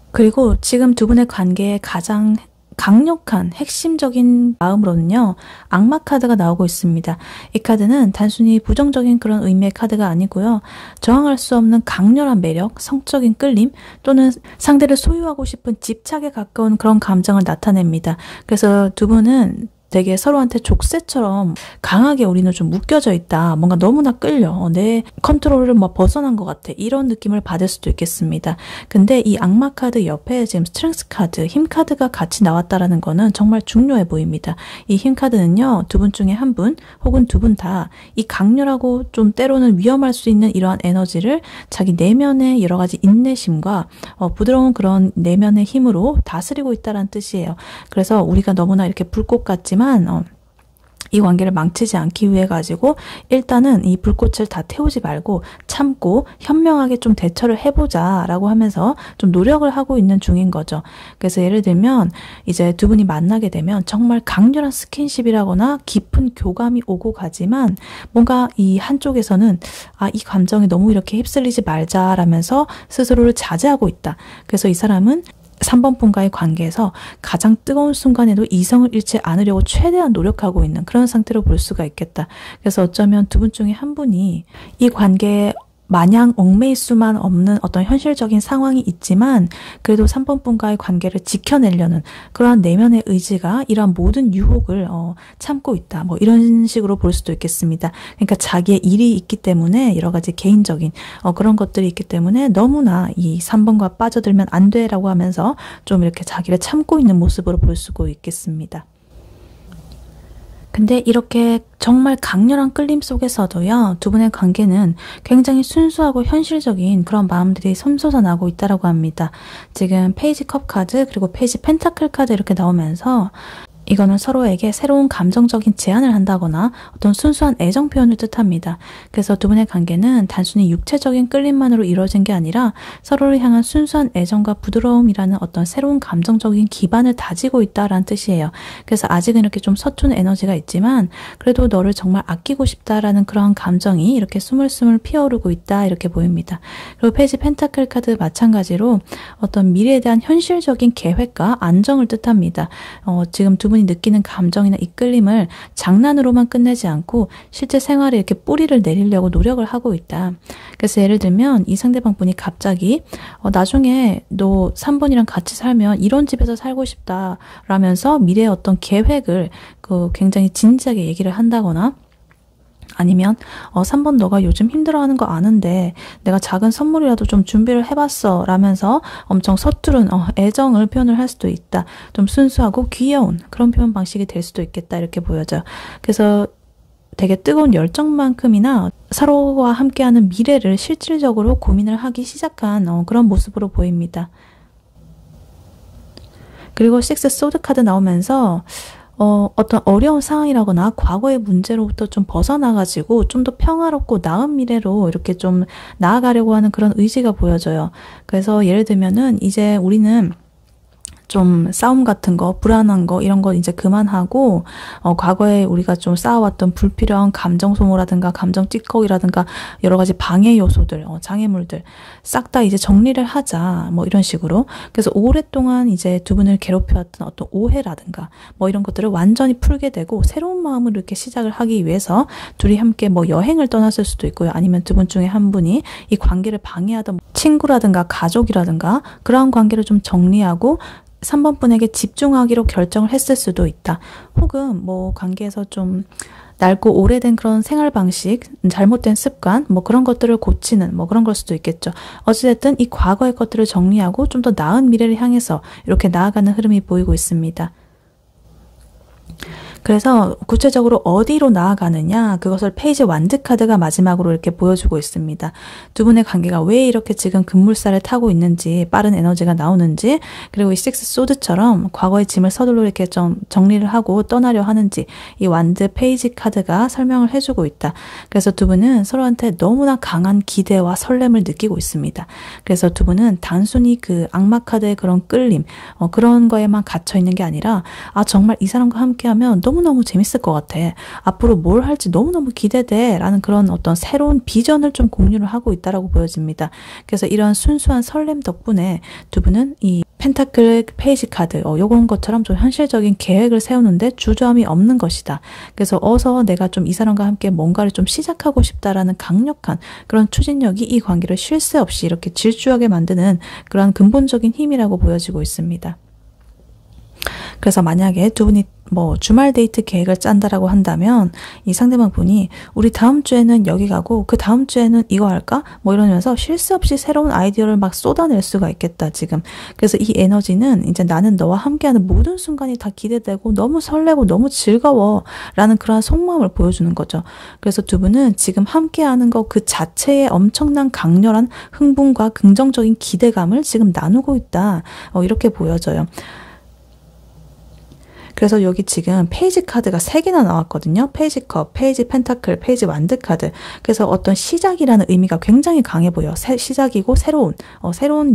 그리고 지금 두 분의 관계에 가장 강력한 핵심적인 마음으로는요, 악마 카드가 나오고 있습니다. 이 카드는 단순히 부정적인 그런 의미의 카드가 아니고요, 저항할 수 없는 강렬한 매력, 성적인 끌림 또는 상대를 소유하고 싶은 집착에 가까운 그런 감정을 나타냅니다. 그래서 두 분은 되게 서로한테 족쇄처럼 강하게 우리는 좀 묶여져 있다. 뭔가 너무나 끌려. 내 컨트롤을 막 벗어난 것 같아. 이런 느낌을 받을 수도 있겠습니다. 근데 이 악마 카드 옆에 지금 스트렝스 카드, 힘 카드가 같이 나왔다라는 거는 정말 중요해 보입니다. 이 힘 카드는요, 두 분 중에 한 분 혹은 두 분 다 이 강렬하고 좀 때로는 위험할 수 있는 이러한 에너지를 자기 내면의 여러 가지 인내심과 부드러운 그런 내면의 힘으로 다스리고 있다는 뜻이에요. 그래서 우리가 너무나 이렇게 불꽃 같지만 이 관계를 망치지 않기 위해 가지고 일단은 이 불꽃을 다 태우지 말고 참고 현명하게 좀 대처를 해보자 라고 하면서 좀 노력을 하고 있는 중인 거죠. 그래서 예를 들면 이제 두 분이 만나게 되면 정말 강렬한 스킨십이라거나 깊은 교감이 오고 가지만 뭔가 이 한쪽에서는 이 감정에 너무 이렇게 휩쓸리지 말자라면서 스스로를 자제하고 있다. 그래서 이 사람은 3번 분과의 관계에서 가장 뜨거운 순간에도 이성을 잃지 않으려고 최대한 노력하고 있는 그런 상태로 볼 수가 있겠다. 그래서 어쩌면 두 분 중에 한 분이 이 관계에 마냥 얽매일 수만 없는 어떤 현실적인 상황이 있지만 그래도 3번 분과의 관계를 지켜내려는 그러한 내면의 의지가 이러한 모든 유혹을 참고 있다. 뭐 이런 식으로 볼 수도 있겠습니다. 그러니까 자기의 일이 있기 때문에 여러 가지 개인적인 그런 것들이 있기 때문에 너무나 이 3번과 빠져들면 안 돼라고 하면서 좀 이렇게 자기를 참고 있는 모습으로 볼 수가 있겠습니다. 근데 이렇게 정말 강렬한 끌림 속에서도요, 두 분의 관계는 굉장히 순수하고 현실적인 그런 마음들이 샘솟아 나고 있다고 합니다. 지금 페이지 컵 카드 그리고 페이지 펜타클 카드 이렇게 나오면서 이거는 서로에게 새로운 감정적인 제안을 한다거나 어떤 순수한 애정 표현을 뜻합니다. 그래서 두 분의 관계는 단순히 육체적인 끌림만으로 이루어진 게 아니라 서로를 향한 순수한 애정과 부드러움이라는 어떤 새로운 감정적인 기반을 다지고 있다라는 뜻이에요. 그래서 아직은 이렇게 좀 서툰 에너지가 있지만 그래도 너를 정말 아끼고 싶다라는 그런 감정이 이렇게 스물스물 피어오르고 있다 이렇게 보입니다. 그리고 페이지 펜타클 카드 마찬가지로 어떤 미래에 대한 현실적인 계획과 안정을 뜻합니다. 지금 두 분이 분이 느끼는 감정이나 이끌림을 장난으로만 끝내지 않고 실제 생활에 이렇게 뿌리를 내리려고 노력을 하고 있다. 그래서 예를 들면 이 상대방 분이 갑자기 나중에 너 3번이랑 같이 살면 이런 집에서 살고 싶다 라면서 미래의 어떤 계획을 굉장히 진지하게 얘기를 한다거나, 아니면 3번 너가 요즘 힘들어하는 거 아는데 내가 작은 선물이라도 좀 준비를 해봤어 라면서 엄청 서투른 애정을 표현을 할 수도 있다. 좀 순수하고 귀여운 그런 표현 방식이 될 수도 있겠다, 이렇게 보여져요. 그래서 되게 뜨거운 열정만큼이나 서로와 함께하는 미래를 실질적으로 고민을 하기 시작한 그런 모습으로 보입니다. 그리고 6 소드 카드 나오면서 어떤 어려운 상황이라거나 과거의 문제로부터 좀 벗어나가지고 좀 더 평화롭고 나은 미래로 이렇게 좀 나아가려고 하는 그런 의지가 보여져요. 그래서 예를 들면은 이제 우리는 좀 싸움 같은 거, 불안한 거 이런 거 이제 그만하고 과거에 우리가 좀 쌓아왔던 불필요한 감정 소모라든가 감정 찌꺼기라든가 여러 가지 방해 요소들, 장애물들 싹 다 이제 정리를 하자, 뭐 이런 식으로. 그래서 오랫동안 이제 두 분을 괴롭혀왔던 어떤 오해라든가 뭐 이런 것들을 완전히 풀게 되고 새로운 마음으로 이렇게 시작을 하기 위해서 둘이 함께 뭐 여행을 떠났을 수도 있고요. 아니면 두 분 중에 한 분이 이 관계를 방해하던 친구라든가 가족이라든가 그러한 관계를 좀 정리하고 3번 분에게 집중하기로 결정을 했을 수도 있다. 혹은 뭐 관계에서 좀 낡고 오래된 그런 생활 방식, 잘못된 습관, 뭐 그런 것들을 고치는 뭐 그런 걸 수도 있겠죠. 어찌됐든 이 과거의 것들을 정리하고 좀 더 나은 미래를 향해서 이렇게 나아가는 흐름이 보이고 있습니다. 그래서 구체적으로 어디로 나아가느냐, 그것을 페이지 완드 카드가 마지막으로 이렇게 보여주고 있습니다. 두 분의 관계가 왜 이렇게 지금 급물살을 타고 있는지, 빠른 에너지가 나오는지, 그리고 이 6 소드처럼 과거의 짐을 서둘러 이렇게 좀 정리를 하고 떠나려 하는지 이 완드 페이지 카드가 설명을 해주고 있다. 그래서 두 분은 서로한테 너무나 강한 기대와 설렘을 느끼고 있습니다. 그래서 두 분은 단순히 그 악마 카드의 그런 끌림, 그런 거에만 갇혀 있는 게 아니라 정말 이 사람과 함께하면 너무너무 재밌을 것 같아. 앞으로 뭘 할지 너무너무 기대돼. 라는 그런 어떤 새로운 비전을 좀 공유를 하고 있다라고 보여집니다. 그래서 이런 순수한 설렘 덕분에 두 분은 이 펜타클 페이지 카드, 요런 것처럼 좀 현실적인 계획을 세우는데 주저함이 없는 것이다. 그래서 어서 내가 좀 이 사람과 함께 뭔가를 좀 시작하고 싶다라는 강력한 그런 추진력이 이 관계를 쉴 새 없이 이렇게 질주하게 만드는 그런 근본적인 힘이라고 보여지고 있습니다. 그래서 만약에 두 분이 뭐 주말 데이트 계획을 짠다라고 한다면 이 상대방 분이 우리 다음 주에는 여기 가고 그 다음 주에는 이거 할까? 뭐 이러면서 쉴 새 없이 새로운 아이디어를 막 쏟아낼 수가 있겠다, 지금. 그래서 이 에너지는 이제 나는 너와 함께하는 모든 순간이 다 기대되고 너무 설레고 너무 즐거워 라는 그런 속마음을 보여주는 거죠. 그래서 두 분은 지금 함께하는 것 그 자체에 엄청난 강렬한 흥분과 긍정적인 기대감을 지금 나누고 있다. 이렇게 보여져요. 그래서 여기 지금 페이지 카드가 3개나 나왔거든요. 페이지 컵, 페이지 펜타클, 페이지 완드 카드. 그래서 어떤 시작이라는 의미가 굉장히 강해 보여. 시작이고 새로운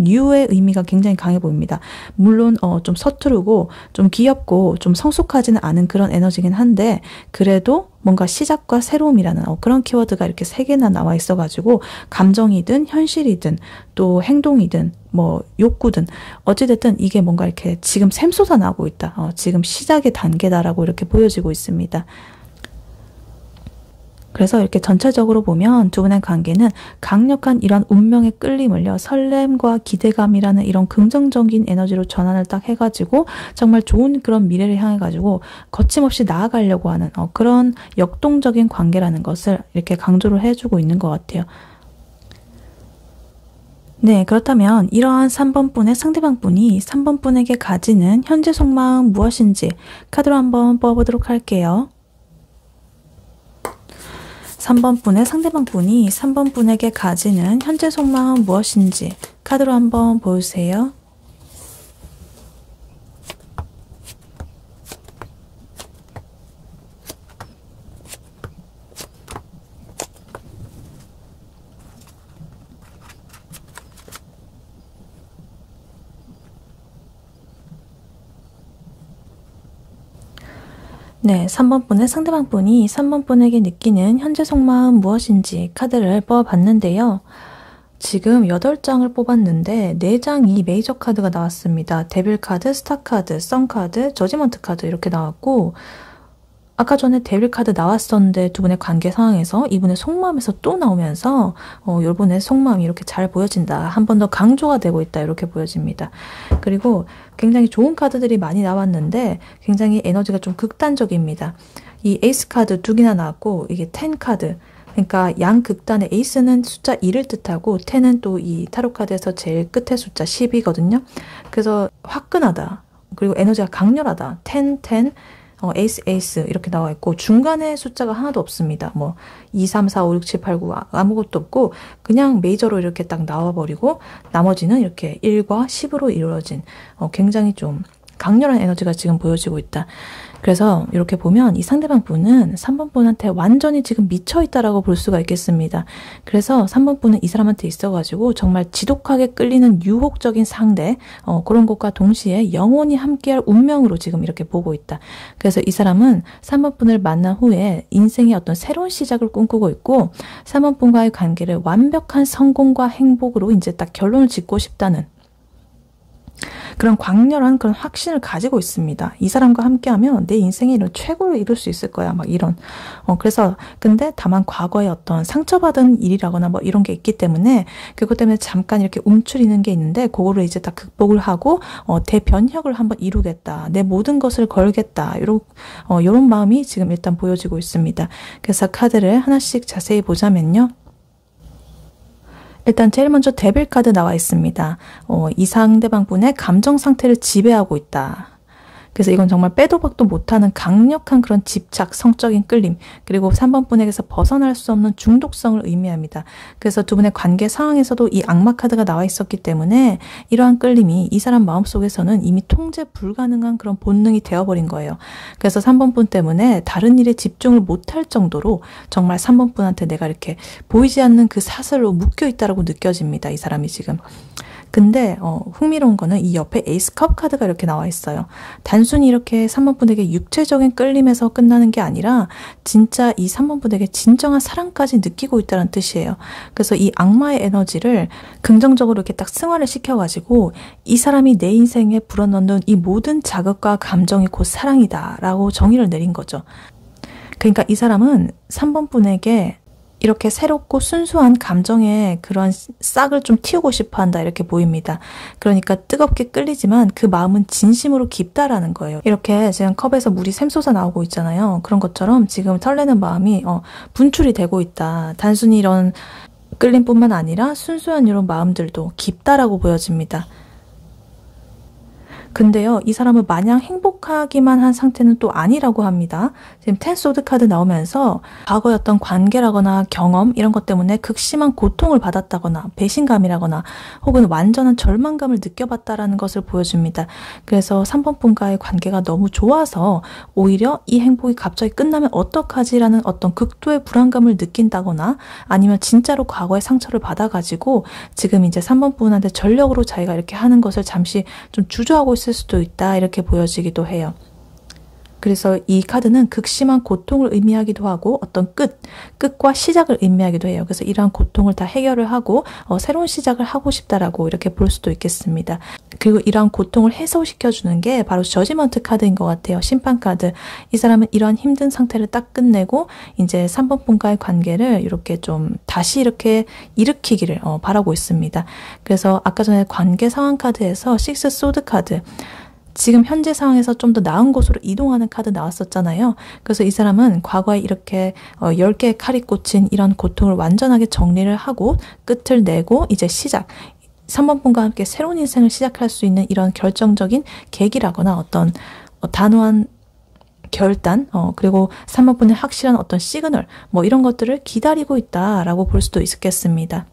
뉴의 의미가 굉장히 강해 보입니다. 물론 좀 서투르고 좀 귀엽고 좀 성숙하지는 않은 그런 에너지긴 한데 그래도 뭔가 시작과 새로움이라는 그런 키워드가 이렇게 3개나 나와 있어가지고 감정이든 현실이든 또 행동이든 뭐 욕구든 어찌됐든 이게 뭔가 이렇게 지금 샘솟아 나고 있다. 지금 시작의 단계다라고 이렇게 보여지고 있습니다. 그래서 이렇게 전체적으로 보면 두 분의 관계는 강력한 이런 운명의 끌림을요, 설렘과 기대감이라는 이런 긍정적인 에너지로 전환을 딱 해가지고 정말 좋은 그런 미래를 향해가지고 거침없이 나아가려고 하는 그런 역동적인 관계라는 것을 이렇게 강조를 해주고 있는 것 같아요. 네, 그렇다면 이러한 3번 분의 상대방 분이 3번 분에게 가지는 현재 속마음 무엇인지 카드로 한번 뽑아보도록 할게요. 3번 분의 상대방 분이 3번 분에게 가지는 현재 속마음 무엇인지 카드로 한번 보여주세요. 네, 3번 분의 상대방 분이 3번 분에게 느끼는 현재 속마음 무엇인지 카드를 뽑아봤는데요. 지금 8장을 뽑았는데 4장이 메이저 카드가 나왔습니다. 데빌 카드, 스타 카드, 선 카드, 저지먼트 카드 이렇게 나왔고, 아까 전에 데빌 카드 나왔었는데 두 분의 관계 상황에서 이분의 속마음에서 또 나오면서 이분의 속마음이 이렇게 잘 보여진다. 한 번 더 강조가 되고 있다. 이렇게 보여집니다. 그리고 굉장히 좋은 카드들이 많이 나왔는데 굉장히 에너지가 좀 극단적입니다. 이 에이스 카드 2개나 나왔고 이게 10 카드. 그러니까 양극단의 에이스는 숫자 2를 뜻하고 10은 또 이 타로 카드에서 제일 끝에 숫자 10이거든요. 그래서 화끈하다. 그리고 에너지가 강렬하다. 10, 10, 에이스, 에이스 이렇게 나와 있고 중간에 숫자가 하나도 없습니다. 뭐 2, 3, 4, 5, 6, 7, 8, 9 아무것도 없고 그냥 메이저로 이렇게 딱 나와버리고 나머지는 이렇게 1과 10으로 이루어진 굉장히 좀 강렬한 에너지가 지금 보여지고 있다. 그래서 이렇게 보면 이 상대방 분은 3번 분한테 완전히 지금 미쳐있다라고 볼 수가 있겠습니다. 그래서 3번 분은 이 사람한테 있어가지고 정말 지독하게 끌리는 유혹적인 상대 그런 것과 동시에 영원히 함께할 운명으로 지금 이렇게 보고 있다. 그래서 이 사람은 3번 분을 만난 후에 인생의 어떤 새로운 시작을 꿈꾸고 있고 3번 분과의 관계를 완벽한 성공과 행복으로 이제 딱 결론을 짓고 싶다는 그런 강렬한 그런 확신을 가지고 있습니다. 이 사람과 함께하면 내 인생에 이런 최고를 이룰 수 있을 거야. 막 이런. 그래서 근데 다만 과거에 어떤 상처받은 일이라거나 뭐 이런 게 있기 때문에 그것 때문에 잠깐 이렇게 움츠리는 게 있는데 그거를 이제 딱 극복을 하고 대변혁을 한번 이루겠다. 내 모든 것을 걸겠다. 이런 마음이 지금 일단 보여지고 있습니다. 그래서 카드를 하나씩 자세히 보자면요. 일단 제일 먼저 데빌 카드 나와 있습니다. 이 상대방 분의 감정 상태를 지배하고 있다. 그래서 이건 정말 빼도 박도 못하는 강력한 그런 집착, 성적인 끌림, 그리고 3번 분에게서 벗어날 수 없는 중독성을 의미합니다. 그래서 두 분의 관계 상황에서도 이 악마 카드가 나와 있었기 때문에 이러한 끌림이 이 사람 마음속에서는 이미 통제 불가능한 그런 본능이 되어버린 거예요. 그래서 3번 분 때문에 다른 일에 집중을 못할 정도로 정말 3번 분한테 내가 이렇게 보이지 않는 그 사슬로 묶여있다라고 느껴집니다. 이 사람이 지금. 근데 흥미로운 거는 이 옆에 에이스 컵 카드가 이렇게 나와 있어요. 단순히 이렇게 3번 분에게 육체적인 끌림에서 끝나는 게 아니라 진짜 이 3번 분에게 진정한 사랑까지 느끼고 있다는 뜻이에요. 그래서 이 악마의 에너지를 긍정적으로 이렇게 딱 승화를 시켜가지고 이 사람이 내 인생에 불어넣는 이 모든 자극과 감정이 곧 사랑이다 라고 정의를 내린 거죠. 그러니까 이 사람은 3번 분에게 이렇게 새롭고 순수한 감정의 그런 싹을 좀 틔우고 싶어 한다 이렇게 보입니다. 그러니까 뜨겁게 끌리지만 그 마음은 진심으로 깊다라는 거예요. 이렇게 지금 컵에서 물이 샘솟아 나오고 있잖아요. 그런 것처럼 지금 설레는 마음이 분출이 되고 있다. 단순히 이런 끌림뿐만 아니라 순수한 이런 마음들도 깊다라고 보여집니다. 근데요, 이 사람은 마냥 행복하기만 한 상태는 또 아니라고 합니다. 지금 10 소드 카드 나오면서 과거의 어떤 관계라거나 경험 이런 것 때문에 극심한 고통을 받았다거나 배신감이라거나 혹은 완전한 절망감을 느껴봤다라는 것을 보여줍니다. 그래서 3번 분과의 관계가 너무 좋아서 오히려 이 행복이 갑자기 끝나면 어떡하지라는 어떤 극도의 불안감을 느낀다거나 아니면 진짜로 과거의 상처를 받아가지고 지금 이제 3번 분한테 전력으로 자기가 이렇게 하는 것을 잠시 좀 주저하고 있을 수도 있다 이렇게 보여지기도 해요. 그래서 이 카드는 극심한 고통을 의미하기도 하고 어떤 끝과 시작을 의미하기도 해요. 그래서 이러한 고통을 다 해결을 하고 새로운 시작을 하고 싶다라고 이렇게 볼 수도 있겠습니다. 그리고 이러한 고통을 해소시켜주는 게 바로 저지먼트 카드인 것 같아요. 심판 카드. 이 사람은 이러한 힘든 상태를 딱 끝내고 이제 3번 분과의 관계를 이렇게 좀 다시 이렇게 일으키기를 바라고 있습니다. 그래서 아까 전에 관계 상황 카드에서 6 소드 카드 지금 현재 상황에서 좀 더 나은 곳으로 이동하는 카드 나왔었잖아요. 그래서 이 사람은 과거에 이렇게 10개의 칼이 꽂힌 이런 고통을 완전하게 정리를 하고 끝을 내고 이제 시작. 3번 분과 함께 새로운 인생을 시작할 수 있는 이런 결정적인 계기라거나 어떤 단호한 결단, 그리고 3번 분의 확실한 어떤 시그널, 뭐 이런 것들을 기다리고 있다라고 볼 수도 있겠습니다.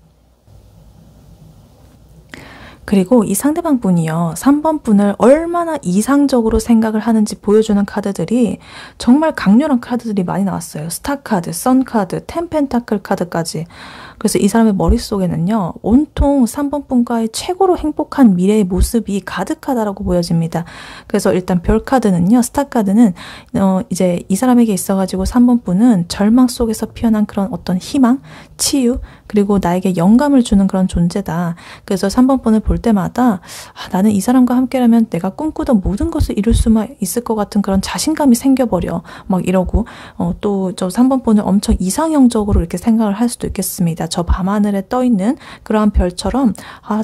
그리고 이 상대방 분이요. 3번 분을 얼마나 이상적으로 생각을 하는지 보여주는 카드들이 정말 강렬한 카드들이 많이 나왔어요. 스타 카드, 선 카드, 10 펜타클 카드까지. 그래서 이 사람의 머릿속에는요, 온통 3번 분과의 최고로 행복한 미래의 모습이 가득하다라고 보여집니다. 그래서 일단 별 카드는요, 스타 카드는 이제 이 사람에게 있어가지고 3번 분은 절망 속에서 피어난 그런 어떤 희망, 치유, 그리고 나에게 영감을 주는 그런 존재다. 그래서 3번 분을 볼 때마다 나는 이 사람과 함께라면 내가 꿈꾸던 모든 것을 이룰 수만 있을 것 같은 그런 자신감이 생겨버려. 막 이러고 또 저 3번 분을 엄청 이상형적으로 이렇게 생각을 할 수도 있겠습니다. 저 밤하늘에 떠있는 그러한 별처럼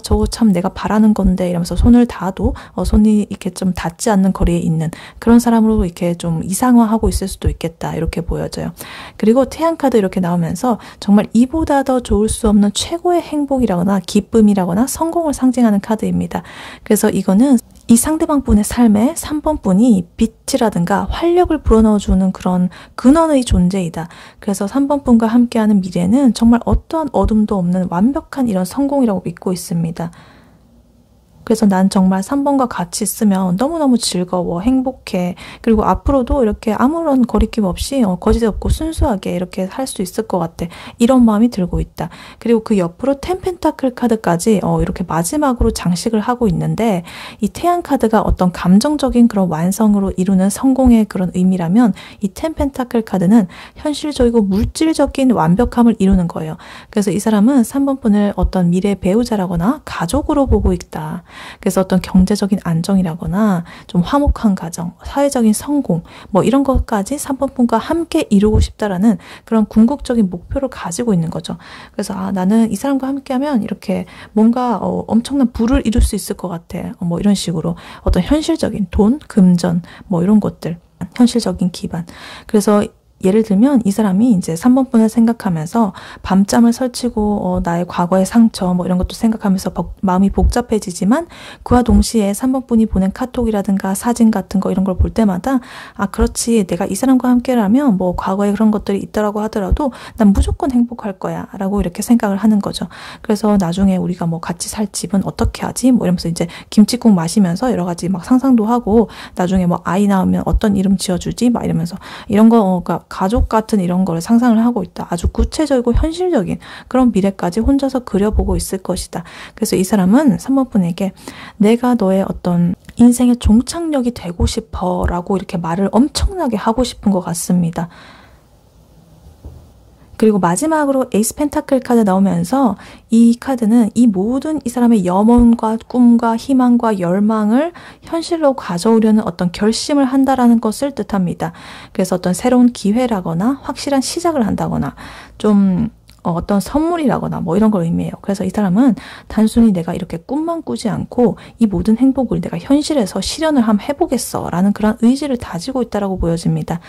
저거 참 내가 바라는 건데 이러면서 손을 닿아도 손이 이렇게 좀 닿지 않는 거리에 있는 그런 사람으로 이렇게 좀 이상화하고 있을 수도 있겠다. 이렇게 보여져요. 그리고 태양 카드 이렇게 나오면서 정말 이보다 더 좋을 수 없는 최고의 행복이라거나 기쁨이라거나 성공을 상징하는 카드입니다. 그래서 이거는 이 상대방 분의 삶에 3번 분이 빛이라든가 활력을 불어넣어주는 그런 근원의 존재이다. 그래서 3번 분과 함께하는 미래는 정말 어떠한 어둠도 없는 완벽한 이런 성공이라고 믿고 있습니다. 그래서 난 정말 3번과 같이 있으면 너무너무 즐거워, 행복해. 그리고 앞으로도 이렇게 아무런 거리낌 없이 거짓 없고 순수하게 이렇게 할 수 있을 것 같아. 이런 마음이 들고 있다. 그리고 그 옆으로 10 펜타클 카드까지 이렇게 마지막으로 장식을 하고 있는데 이 태양 카드가 어떤 감정적인 그런 완성으로 이루는 성공의 그런 의미라면 이 10 펜타클 카드는 현실적이고 물질적인 완벽함을 이루는 거예요. 그래서 이 사람은 3번 분을 어떤 미래의 배우자라거나 가족으로 보고 있다. 그래서 어떤 경제적인 안정이라거나 좀 화목한 가정, 사회적인 성공 뭐 이런 것까지 3번 분과 함께 이루고 싶다라는 그런 궁극적인 목표를 가지고 있는 거죠. 그래서 나는 이 사람과 함께하면 이렇게 뭔가 엄청난 부를 이룰 수 있을 것 같아. 뭐 이런 식으로 어떤 현실적인 돈, 금전 뭐 이런 것들, 현실적인 기반. 그래서 예를 들면 이 사람이 이제 3번 분을 생각하면서 밤잠을 설치고 나의 과거의 상처 뭐 이런 것도 생각하면서 마음이 복잡해지지만 그와 동시에 3번 분이 보낸 카톡이라든가 사진 같은 거 이런 걸 볼 때마다 그렇지 내가 이 사람과 함께라면 뭐 과거에 그런 것들이 있더라고 하더라도 난 무조건 행복할 거야 라고 이렇게 생각을 하는 거죠. 그래서 나중에 우리가 뭐 같이 살 집은 어떻게 하지 뭐 이러면서 이제 김치국 마시면서 여러 가지 막 상상도 하고 나중에 뭐 아이 낳으면 어떤 이름 지어주지 막 이러면서 이런 거가 가족 같은 이런 거를 상상을 하고 있다. 아주 구체적이고 현실적인 그런 미래까지 혼자서 그려보고 있을 것이다. 그래서 이 사람은 3번 분에게 내가 너의 어떤 인생의 종착역이 되고 싶어 라고 이렇게 말을 엄청나게 하고 싶은 것 같습니다. 그리고 마지막으로 에이스 펜타클 카드 나오면서 이 카드는 이 모든 이 사람의 염원과 꿈과 희망과 열망을 현실로 가져오려는 어떤 결심을 한다라는 것을 뜻합니다. 그래서 어떤 새로운 기회라거나 확실한 시작을 한다거나 좀 어떤 선물이라거나 뭐 이런 걸 의미해요. 그래서 이 사람은 단순히 내가 이렇게 꿈만 꾸지 않고 이 모든 행복을 내가 현실에서 실현을 한번 해보겠어 라는 그런 의지를 다지고 있다라고 보여집니다.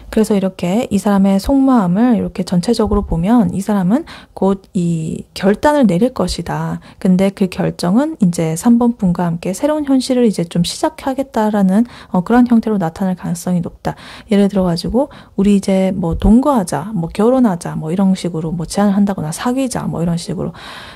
그래서 이렇게 이 사람의 속마음을 이렇게 전체적으로 보면 이 사람은 곧 이 결단을 내릴 것이다. 근데 그 결정은 이제 3번 분과 함께 새로운 현실을 이제 좀 시작하겠다라는 그런 형태로 나타날 가능성이 높다. 예를 들어가지고 우리 이제 뭐 동거하자, 뭐 결혼하자, 뭐 이런 식으로 뭐 제안을 한다거나 사귀자, 뭐 이런 식으로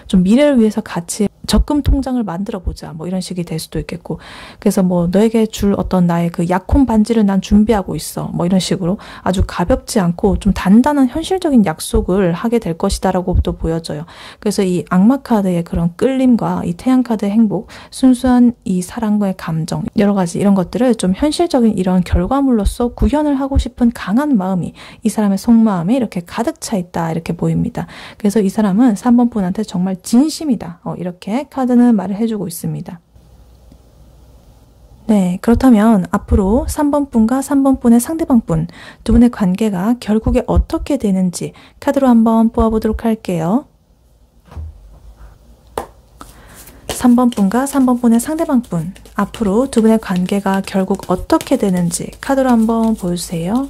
좀 미래를 위해서 같이 적금 통장을 만들어 보자 뭐 이런 식이 될 수도 있겠고 그래서 뭐 너에게 줄 어떤 나의 그 약혼 반지를 난 준비하고 있어 뭐 이런 식으로 아주 가볍지 않고 좀 단단한 현실적인 약속을 하게 될 것이다 라고 또 보여져요. 그래서 이 악마 카드의 그런 끌림과 이 태양 카드의 행복, 순수한 이 사랑과의 감정 여러 가지 이런 것들을 좀 현실적인 이런 결과물로서 구현을 하고 싶은 강한 마음이 이 사람의 속마음에 이렇게 가득 차 있다 이렇게 보입니다. 그래서 이 사람은 3번 분한테 정말 진심이다 이렇게 카드는 말을 해주고 있습니다. 네, 그렇다면 앞으로 3번 분과 3번 분의 상대방 분 두 분의 관계가 결국에 어떻게 되는지 카드로 한번 뽑아보도록 할게요. 3번 분과 3번 분의 상대방 분 앞으로 두 분의 관계가 결국 어떻게 되는지 카드로 한번 보여주세요.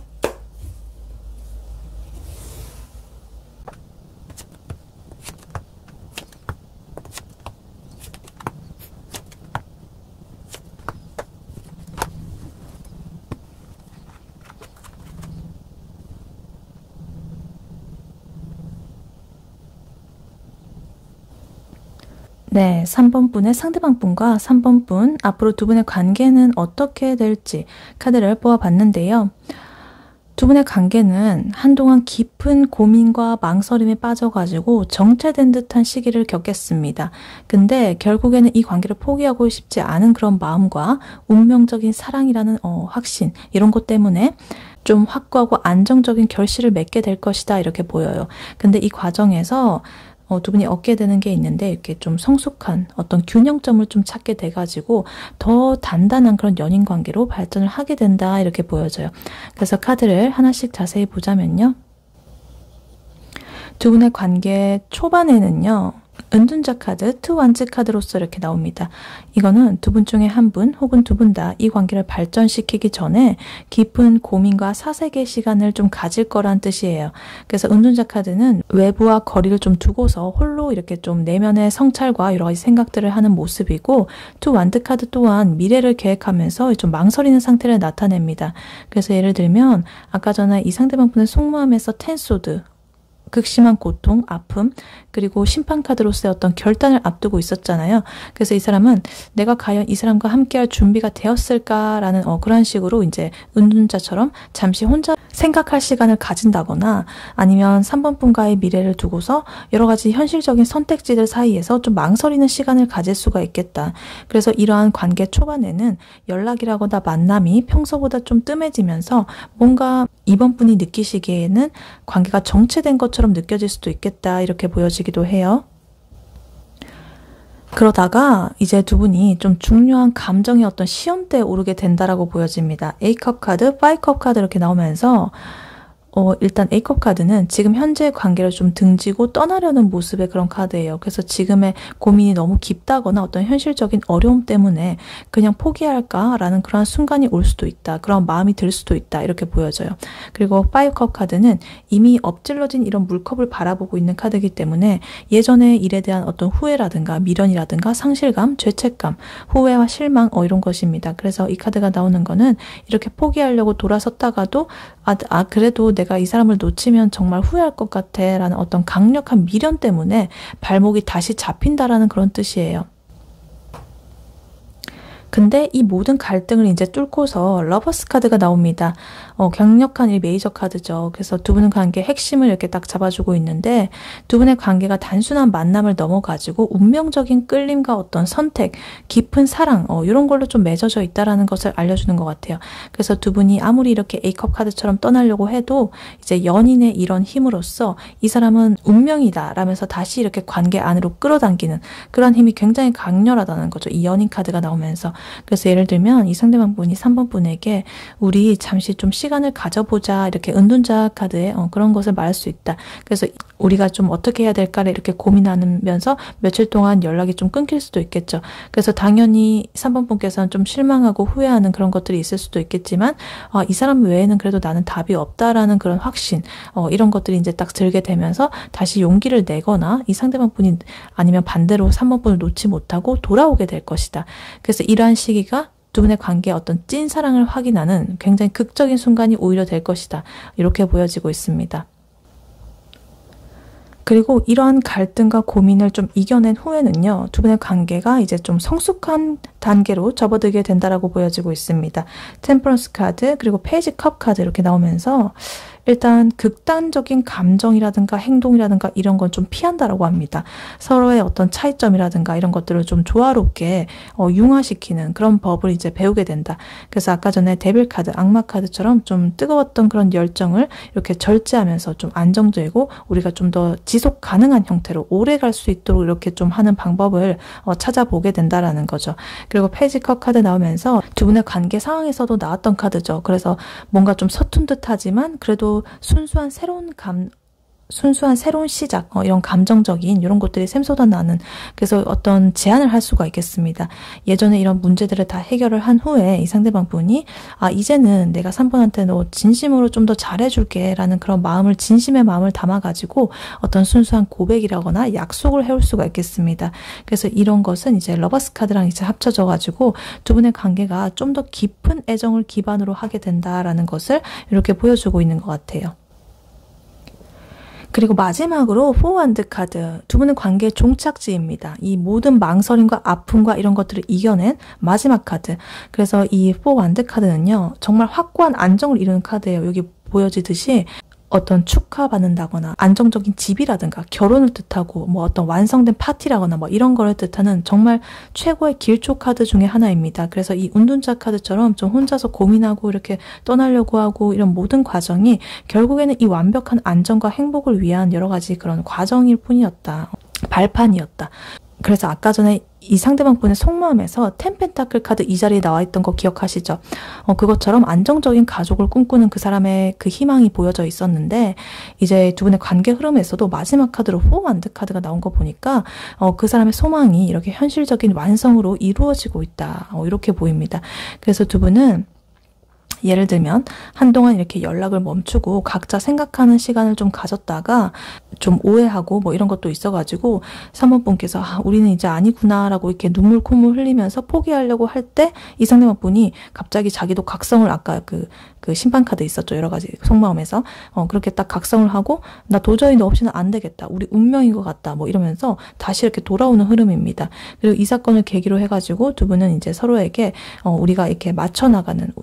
네, 3번 분의 상대방 분과 3번 분 앞으로 두 분의 관계는 어떻게 될지 카드를 뽑아봤는데요. 두 분의 관계는 한동안 깊은 고민과 망설임에 빠져가지고 정체된 듯한 시기를 겪겠습니다. 근데 결국에는 이 관계를 포기하고 싶지 않은 그런 마음과 운명적인 사랑이라는 확신, 이런 것 때문에 좀 확고하고 안정적인 결실을 맺게 될 것이다, 이렇게 보여요. 근데 이 과정에서 두 분이 얻게 되는 게 있는데, 이렇게 좀 성숙한 어떤 균형점을 좀 찾게 돼가지고 더 단단한 그런 연인 관계로 발전을 하게 된다, 이렇게 보여져요. 그래서 카드를 하나씩 자세히 보자면요. 두 분의 관계 초반에는요, 은둔자 카드, 투 완즈 카드로서 이렇게 나옵니다. 이거는 두 분 중에 한 분 혹은 두 분 다 이 관계를 발전시키기 전에 깊은 고민과 사색의 시간을 좀 가질 거란 뜻이에요. 그래서 은둔자 카드는 외부와 거리를 좀 두고서 홀로 이렇게 좀 내면의 성찰과 여러 가지 생각들을 하는 모습이고, 투 완드 카드 또한 미래를 계획하면서 좀 망설이는 상태를 나타냅니다. 그래서 예를 들면 아까 전에 이 상대방 분의 속마음에서 텐소드, 극심한 고통, 아픔, 그리고 심판카드로서의 어떤 결단을 앞두고 있었잖아요. 그래서 이 사람은 내가 과연 이 사람과 함께할 준비가 되었을까라는 그런 식으로 이제 은둔자처럼 잠시 혼자 생각할 시간을 가진다거나, 아니면 3번 분과의 미래를 두고서 여러 가지 현실적인 선택지들 사이에서 좀 망설이는 시간을 가질 수가 있겠다. 그래서 이러한 관계 초반에는 연락이라거나 만남이 평소보다 좀 뜸해지면서 뭔가 이번 분이 느끼시기에는 관계가 정체된 것처럼 느껴질 수도 있겠다, 이렇게 보여지기도 해요. 그러다가 이제 두 분이 좀 중요한 감정의 어떤 시험대에 오르게 된다라고 보여집니다. A컵 카드, B컵 카드 이렇게 나오면서 일단 A컵 카드는 지금 현재의 관계를 좀 등지고 떠나려는 모습의 그런 카드예요. 그래서 지금의 고민이 너무 깊다거나 어떤 현실적인 어려움 때문에 그냥 포기할까라는 그런 순간이 올 수도 있다. 그런 마음이 들 수도 있다. 이렇게 보여져요. 그리고 5컵 카드는 이미 엎질러진 이런 물컵을 바라보고 있는 카드이기 때문에 예전의 일에 대한 어떤 후회라든가 미련이라든가 상실감, 죄책감, 후회와 실망 이런 것입니다. 그래서 이 카드가 나오는 거는 이렇게 포기하려고 돌아섰다가도 그래도 내가 이 사람을 놓치면 정말 후회할 것 같아 라는 어떤 강력한 미련 때문에 발목이 다시 잡힌다라는 그런 뜻이에요. 근데 이 모든 갈등을 이제 뚫고서 러버스 카드가 나옵니다. 강력한 이 메이저 카드죠. 그래서 두 분의 관계의 핵심을 이렇게 딱 잡아주고 있는데, 두 분의 관계가 단순한 만남을 넘어가지고 운명적인 끌림과 어떤 선택, 깊은 사랑 이런 걸로 좀 맺어져 있다라는 것을 알려주는 것 같아요. 그래서 두 분이 아무리 이렇게 A컵 카드처럼 떠나려고 해도 이제 연인의 이런 힘으로써 이 사람은 운명이다 라면서 다시 이렇게 관계 안으로 끌어당기는 그런 힘이 굉장히 강렬하다는 거죠. 이 연인 카드가 나오면서. 그래서 예를 들면 이 상대방 분이 3번 분에게 우리 잠시 좀 시간을 가져보자, 이렇게 은둔자 카드에 그런 것을 말할 수 있다. 그래서 우리가 좀 어떻게 해야 될까를 이렇게 고민하면서 며칠 동안 연락이 좀 끊길 수도 있겠죠. 그래서 당연히 3번 분께서는 좀 실망하고 후회하는 그런 것들이 있을 수도 있겠지만, 이 사람 외에는 그래도 나는 답이 없다라는 그런 확신, 이런 것들이 이제 딱 들게 되면서 다시 용기를 내거나 이 상대방 분이 아니면 반대로 3번 분을 놓지 못하고 돌아오게 될 것이다. 그래서 이러한 시기가 두 분의 관계의 어떤 찐 사랑을 확인하는 굉장히 극적인 순간이 오히려 될 것이다. 이렇게 보여지고 있습니다. 그리고 이러한 갈등과 고민을 좀 이겨낸 후에는요, 두 분의 관계가 이제 좀 성숙한 단계로 접어들게 된다라고 보여지고 있습니다. 템퍼런스 카드, 그리고 페이지 컵 카드 이렇게 나오면서 일단 극단적인 감정이라든가 행동이라든가 이런 건 좀 피한다라고 합니다. 서로의 어떤 차이점이라든가 이런 것들을 좀 조화롭게 융화시키는 그런 법을 이제 배우게 된다. 그래서 아까 전에 데빌 카드, 악마 카드처럼 좀 뜨거웠던 그런 열정을 이렇게 절제하면서 좀 안정되고 우리가 좀 더 지속 가능한 형태로 오래 갈 수 있도록 이렇게 좀 하는 방법을 찾아보게 된다라는 거죠. 그리고 페이지 컵 카드 나오면서 두 분의 관계 상황에서도 나왔던 카드죠. 그래서 뭔가 좀 서툰 듯하지만 그래도 순수한 새로운 시작, 이런 감정적인 이런 것들이 샘솟아 나는, 그래서 어떤 제안을 할 수가 있겠습니다. 예전에 이런 문제들을 다 해결을 한 후에 이 상대방 분이 이제는 내가 3번한테 너 진심으로 좀 더 잘해줄게 라는 그런 마음을, 진심의 마음을 담아가지고 어떤 순수한 고백이라거나 약속을 해올 수가 있겠습니다. 그래서 이런 것은 이제 러버스 카드랑 이제 합쳐져가지고 두 분의 관계가 좀 더 깊은 애정을 기반으로 하게 된다라는 것을 이렇게 보여주고 있는 것 같아요. 그리고 마지막으로 포워드 카드, 두 분의 관계의 종착지입니다. 이 모든 망설임과 아픔과 이런 것들을 이겨낸 마지막 카드. 그래서 이 포워드 카드는요, 정말 확고한 안정을 이루는 카드예요. 여기 보여지듯이 어떤 축하받는다거나 안정적인 집이라든가 결혼을 뜻하고 뭐 어떤 완성된 파티라거나 뭐 이런 거를 뜻하는 정말 최고의 길조 카드 중에 하나입니다. 그래서 이 운둔자 카드처럼 좀 혼자서 고민하고 이렇게 떠나려고 하고 이런 모든 과정이 결국에는 이 완벽한 안정과 행복을 위한 여러 가지 그런 과정일 뿐이었다. 발판이었다. 그래서 아까 전에 이 상대방 분의 속마음에서 텐펜타클 카드 이 자리에 나와 있던 거 기억하시죠? 그것처럼 안정적인 가족을 꿈꾸는 그 사람의 그 희망이 보여져 있었는데 이제 두 분의 관계 흐름에서도 마지막 카드로 포워드 카드가 나온 거 보니까 그 사람의 소망이 이렇게 현실적인 완성으로 이루어지고 있다. 이렇게 보입니다. 그래서 두 분은 예를 들면 한동안 이렇게 연락을 멈추고 각자 생각하는 시간을 좀 가졌다가 좀 오해하고 뭐 이런 것도 있어가지고 사모분께서 우리는 이제 아니구나 라고 이렇게 눈물 콧물 흘리면서 포기하려고 할 때 이 상대방분이 갑자기 자기도 각성을 아까 그 심판 카드 있었죠. 여러 가지 속마음에서 그렇게 딱 각성을 하고 나 도저히 너 없이는 안 되겠다. 우리 운명인 것 같다. 뭐 이러면서 다시 이렇게 돌아오는 흐름입니다. 그리고 이 사건을 계기로 해가지고 두 분은 이제 서로에게 우리가 이렇게 맞춰나가는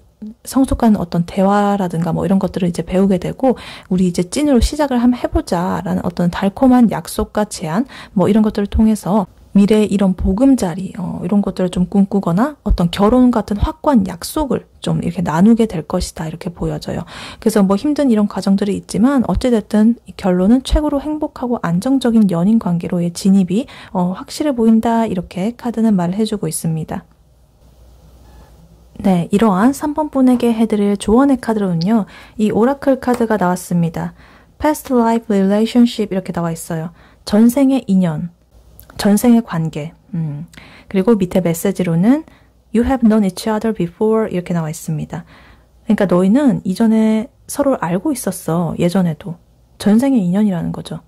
성숙한 어떤 대화라든가 뭐 이런 것들을 이제 배우게 되고 우리 이제 찐으로 시작을 한번 해보자라는 어떤 달콤한 약속과 제안 뭐 이런 것들을 통해서 미래의 이런 보금자리 이런 것들을 좀 꿈꾸거나 어떤 결혼 같은 확고한 약속을 좀 이렇게 나누게 될 것이다 이렇게 보여져요. 그래서 뭐 힘든 이런 과정들이 있지만 어찌됐든 결론은 최고로 행복하고 안정적인 연인 관계로의 진입이 확실해 보인다 이렇게 카드는 말을 해주고 있습니다. 네, 이러한 3번 분에게 해드릴 조언의 카드로는요. 이 오라클 카드가 나왔습니다. Past Life Relationship 이렇게 나와 있어요. 전생의 인연, 전생의 관계. 그리고 밑에 메시지로는 You have known each other before 이렇게 나와 있습니다. 그러니까 너희는 이전에 서로를 알고 있었어. 예전에도. 전생의 인연이라는 거죠.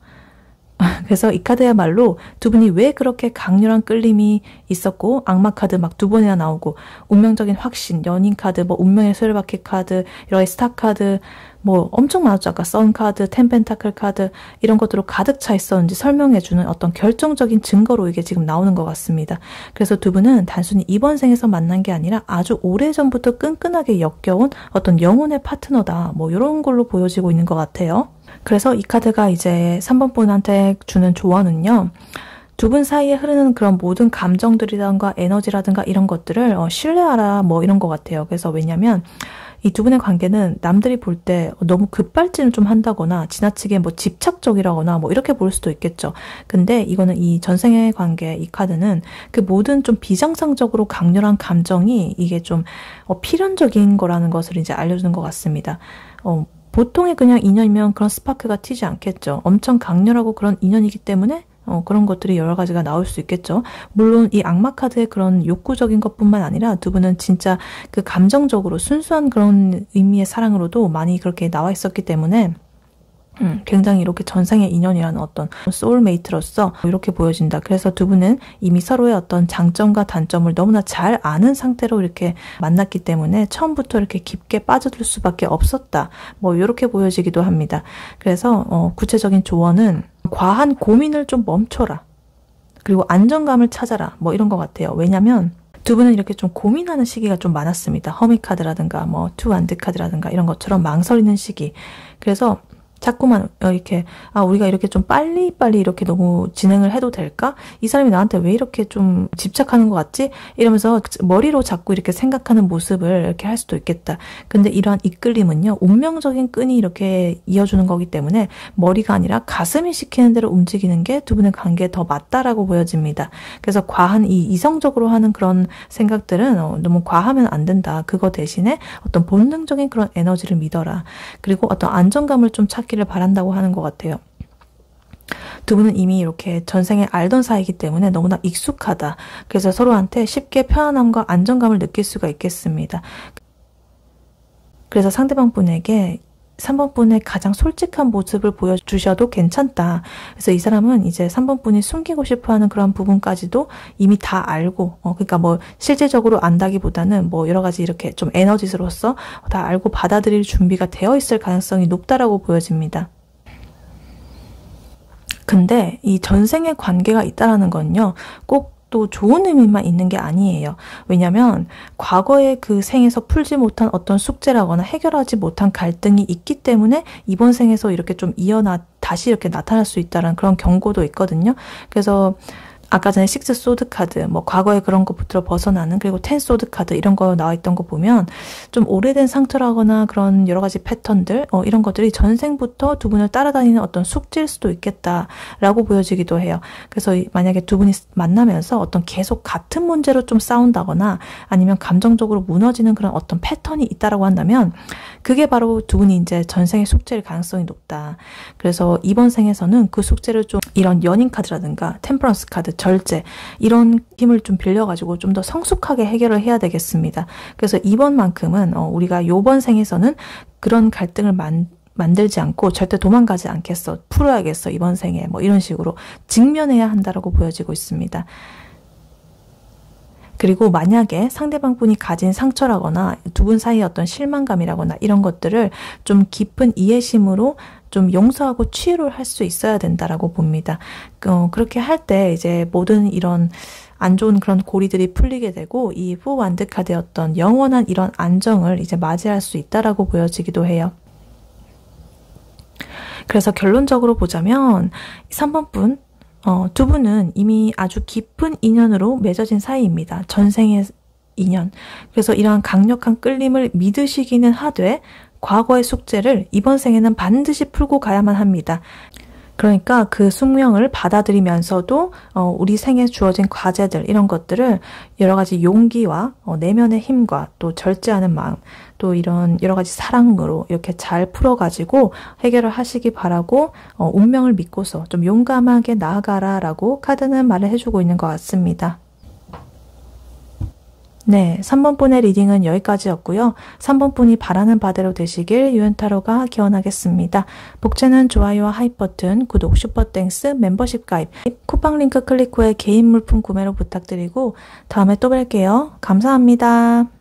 그래서 이 카드야말로 두 분이 왜 그렇게 강렬한 끌림이 있었고 악마 카드 막 두 번이나 나오고 운명적인 확신, 연인 카드, 뭐 운명의 수레바퀴 카드, 여러 스타 카드 뭐 엄청 많았죠. 아까 선 카드, 텐펜타클 카드 이런 것들로 가득 차 있었는지 설명해주는 어떤 결정적인 증거로 이게 지금 나오는 것 같습니다. 그래서 두 분은 단순히 이번 생에서 만난 게 아니라 아주 오래전부터 끈끈하게 엮여온 어떤 영혼의 파트너다. 뭐 이런 걸로 보여지고 있는 것 같아요. 그래서 이 카드가 이제 3번 분한테 주는 조언은요. 두 분 사이에 흐르는 그런 모든 감정들이라든가 에너지라든가 이런 것들을 신뢰하라 뭐 이런 것 같아요. 그래서 왜냐면 이 두 분의 관계는 남들이 볼 때 너무 급발진을 좀 한다거나 지나치게 뭐 집착적이라거나 뭐 이렇게 볼 수도 있겠죠. 근데 이거는 이 전생의 관계 이 카드는 그 모든 좀 비정상적으로 강렬한 감정이 이게 좀 필연적인 거라는 것을 이제 알려주는 것 같습니다. 보통의 그냥 인연이면 그런 스파크가 튀지 않겠죠. 엄청 강렬하고 그런 인연이기 때문에 그런 것들이 여러 가지가 나올 수 있겠죠. 물론 이 악마 카드의 그런 욕구적인 것뿐만 아니라 두 분은 진짜 그 감정적으로 순수한 그런 의미의 사랑으로도 많이 그렇게 나와 있었기 때문에 굉장히 이렇게 전생의 인연이라는 어떤 소울메이트로서 이렇게 보여진다. 그래서 두 분은 이미 서로의 어떤 장점과 단점을 너무나 잘 아는 상태로 이렇게 만났기 때문에 처음부터 이렇게 깊게 빠져들 수밖에 없었다. 뭐 이렇게 보여지기도 합니다. 그래서 구체적인 조언은 과한 고민을 좀 멈춰라. 그리고 안정감을 찾아라. 뭐 이런 것 같아요. 왜냐면 두 분은 이렇게 좀 고민하는 시기가 좀 많았습니다. 허밋 카드라든가 뭐 투완드 카드라든가 이런 것처럼 망설이는 시기. 그래서 자꾸만 이렇게 우리가 이렇게 좀 빨리빨리 이렇게 너무 진행을 해도 될까? 이 사람이 나한테 왜 이렇게 좀 집착하는 것 같지? 이러면서 머리로 자꾸 이렇게 생각하는 모습을 이렇게 할 수도 있겠다. 근데 이러한 이끌림은요. 운명적인 끈이 이렇게 이어주는 거기 때문에 머리가 아니라 가슴이 시키는 대로 움직이는 게 두 분의 관계에 더 맞다라고 보여집니다. 그래서 과한 이 이성적으로 하는 그런 생각들은 너무 과하면 안 된다. 그거 대신에 어떤 본능적인 그런 에너지를 믿어라. 그리고 어떤 안정감을 좀 찾기를 바란다고 하는 것 같아요. 두 분은 이미 이렇게 전생에 알던 사이이기 때문에 너무나 익숙하다. 그래서 서로한테 쉽게 편안함과 안정감을 느낄 수가 있겠습니다. 그래서 상대방 분에게 3번 분의 가장 솔직한 모습을 보여주셔도 괜찮다. 그래서 이 사람은 이제 3번 분이 숨기고 싶어하는 그런 부분까지도 이미 다 알고, 그러니까 뭐 실질적으로 안다기보다는 뭐 여러 가지 이렇게 좀 에너지로서 다 알고 받아들일 준비가 되어 있을 가능성이 높다라고 보여집니다. 근데 이 전생의 관계가 있다라는 건요, 꼭 또 좋은 의미만 있는 게 아니에요. 왜냐면 과거의 그 생에서 풀지 못한 어떤 숙제라거나 해결하지 못한 갈등이 있기 때문에 이번 생에서 이렇게 좀 다시 이렇게 나타날 수 있다는 그런 경고도 있거든요. 그래서 아까 전에 식스 소드 카드, 뭐 과거에 그런 것부터 벗어나는, 그리고 텐 소드 카드 이런 거 나와 있던 거 보면 좀 오래된 상처라거나 그런 여러 가지 패턴들, 이런 것들이 전생부터 두 분을 따라다니는 어떤 숙제일 수도 있겠다라고 보여지기도 해요. 그래서 만약에 두 분이 만나면서 어떤 계속 같은 문제로 좀 싸운다거나 아니면 감정적으로 무너지는 그런 어떤 패턴이 있다라고 한다면 그게 바로 두 분이 이제 전생의 숙제일 가능성이 높다. 그래서 이번 생에서는 그 숙제를 좀 이런 연인 카드라든가 템퍼런스 카드, 절제 이런 힘을 좀 빌려가지고 좀 더 성숙하게 해결을 해야 되겠습니다. 그래서 이번만큼은 우리가 요번 생에서는 그런 갈등을 만들지 않고 절대 도망가지 않겠어. 풀어야겠어. 이번 생에. 뭐 이런 식으로 직면해야 한다라고 보여지고 있습니다. 그리고 만약에 상대방 분이 가진 상처라거나 두 분 사이의 어떤 실망감이라거나 이런 것들을 좀 깊은 이해심으로 좀 용서하고 치유를 할 수 있어야 된다라고 봅니다. 그렇게 할 때 이제 모든 이런 안 좋은 그런 고리들이 풀리게 되고 이 포 완드 카드의 어떤 영원한 이런 안정을 이제 맞이할 수 있다라고 보여지기도 해요. 그래서 결론적으로 보자면 3번 분 두 분은 이미 아주 깊은 인연으로 맺어진 사이입니다. 전생의 인연. 그래서 이러한 강력한 끌림을 믿으시기는 하되 과거의 숙제를 이번 생에는 반드시 풀고 가야만 합니다. 그러니까 그 숙명을 받아들이면서도 우리 생에 주어진 과제들 이런 것들을 여러 가지 용기와 내면의 힘과 또 절제하는 마음 또 이런 여러 가지 사랑으로 이렇게 잘 풀어가지고 해결을 하시기 바라고 운명을 믿고서 좀 용감하게 나아가라라고 카드는 말을 해주고 있는 것 같습니다. 네, 3번 분의 리딩은 여기까지였고요. 3번 분이 바라는 바대로 되시길 유연타로가 기원하겠습니다. 복제는 좋아요와 하이 버튼, 구독, 슈퍼땡스, 멤버십 가입, 쿠팡 링크 클릭 후에 개인 물품 구매로 부탁드리고 다음에 또 뵐게요. 감사합니다.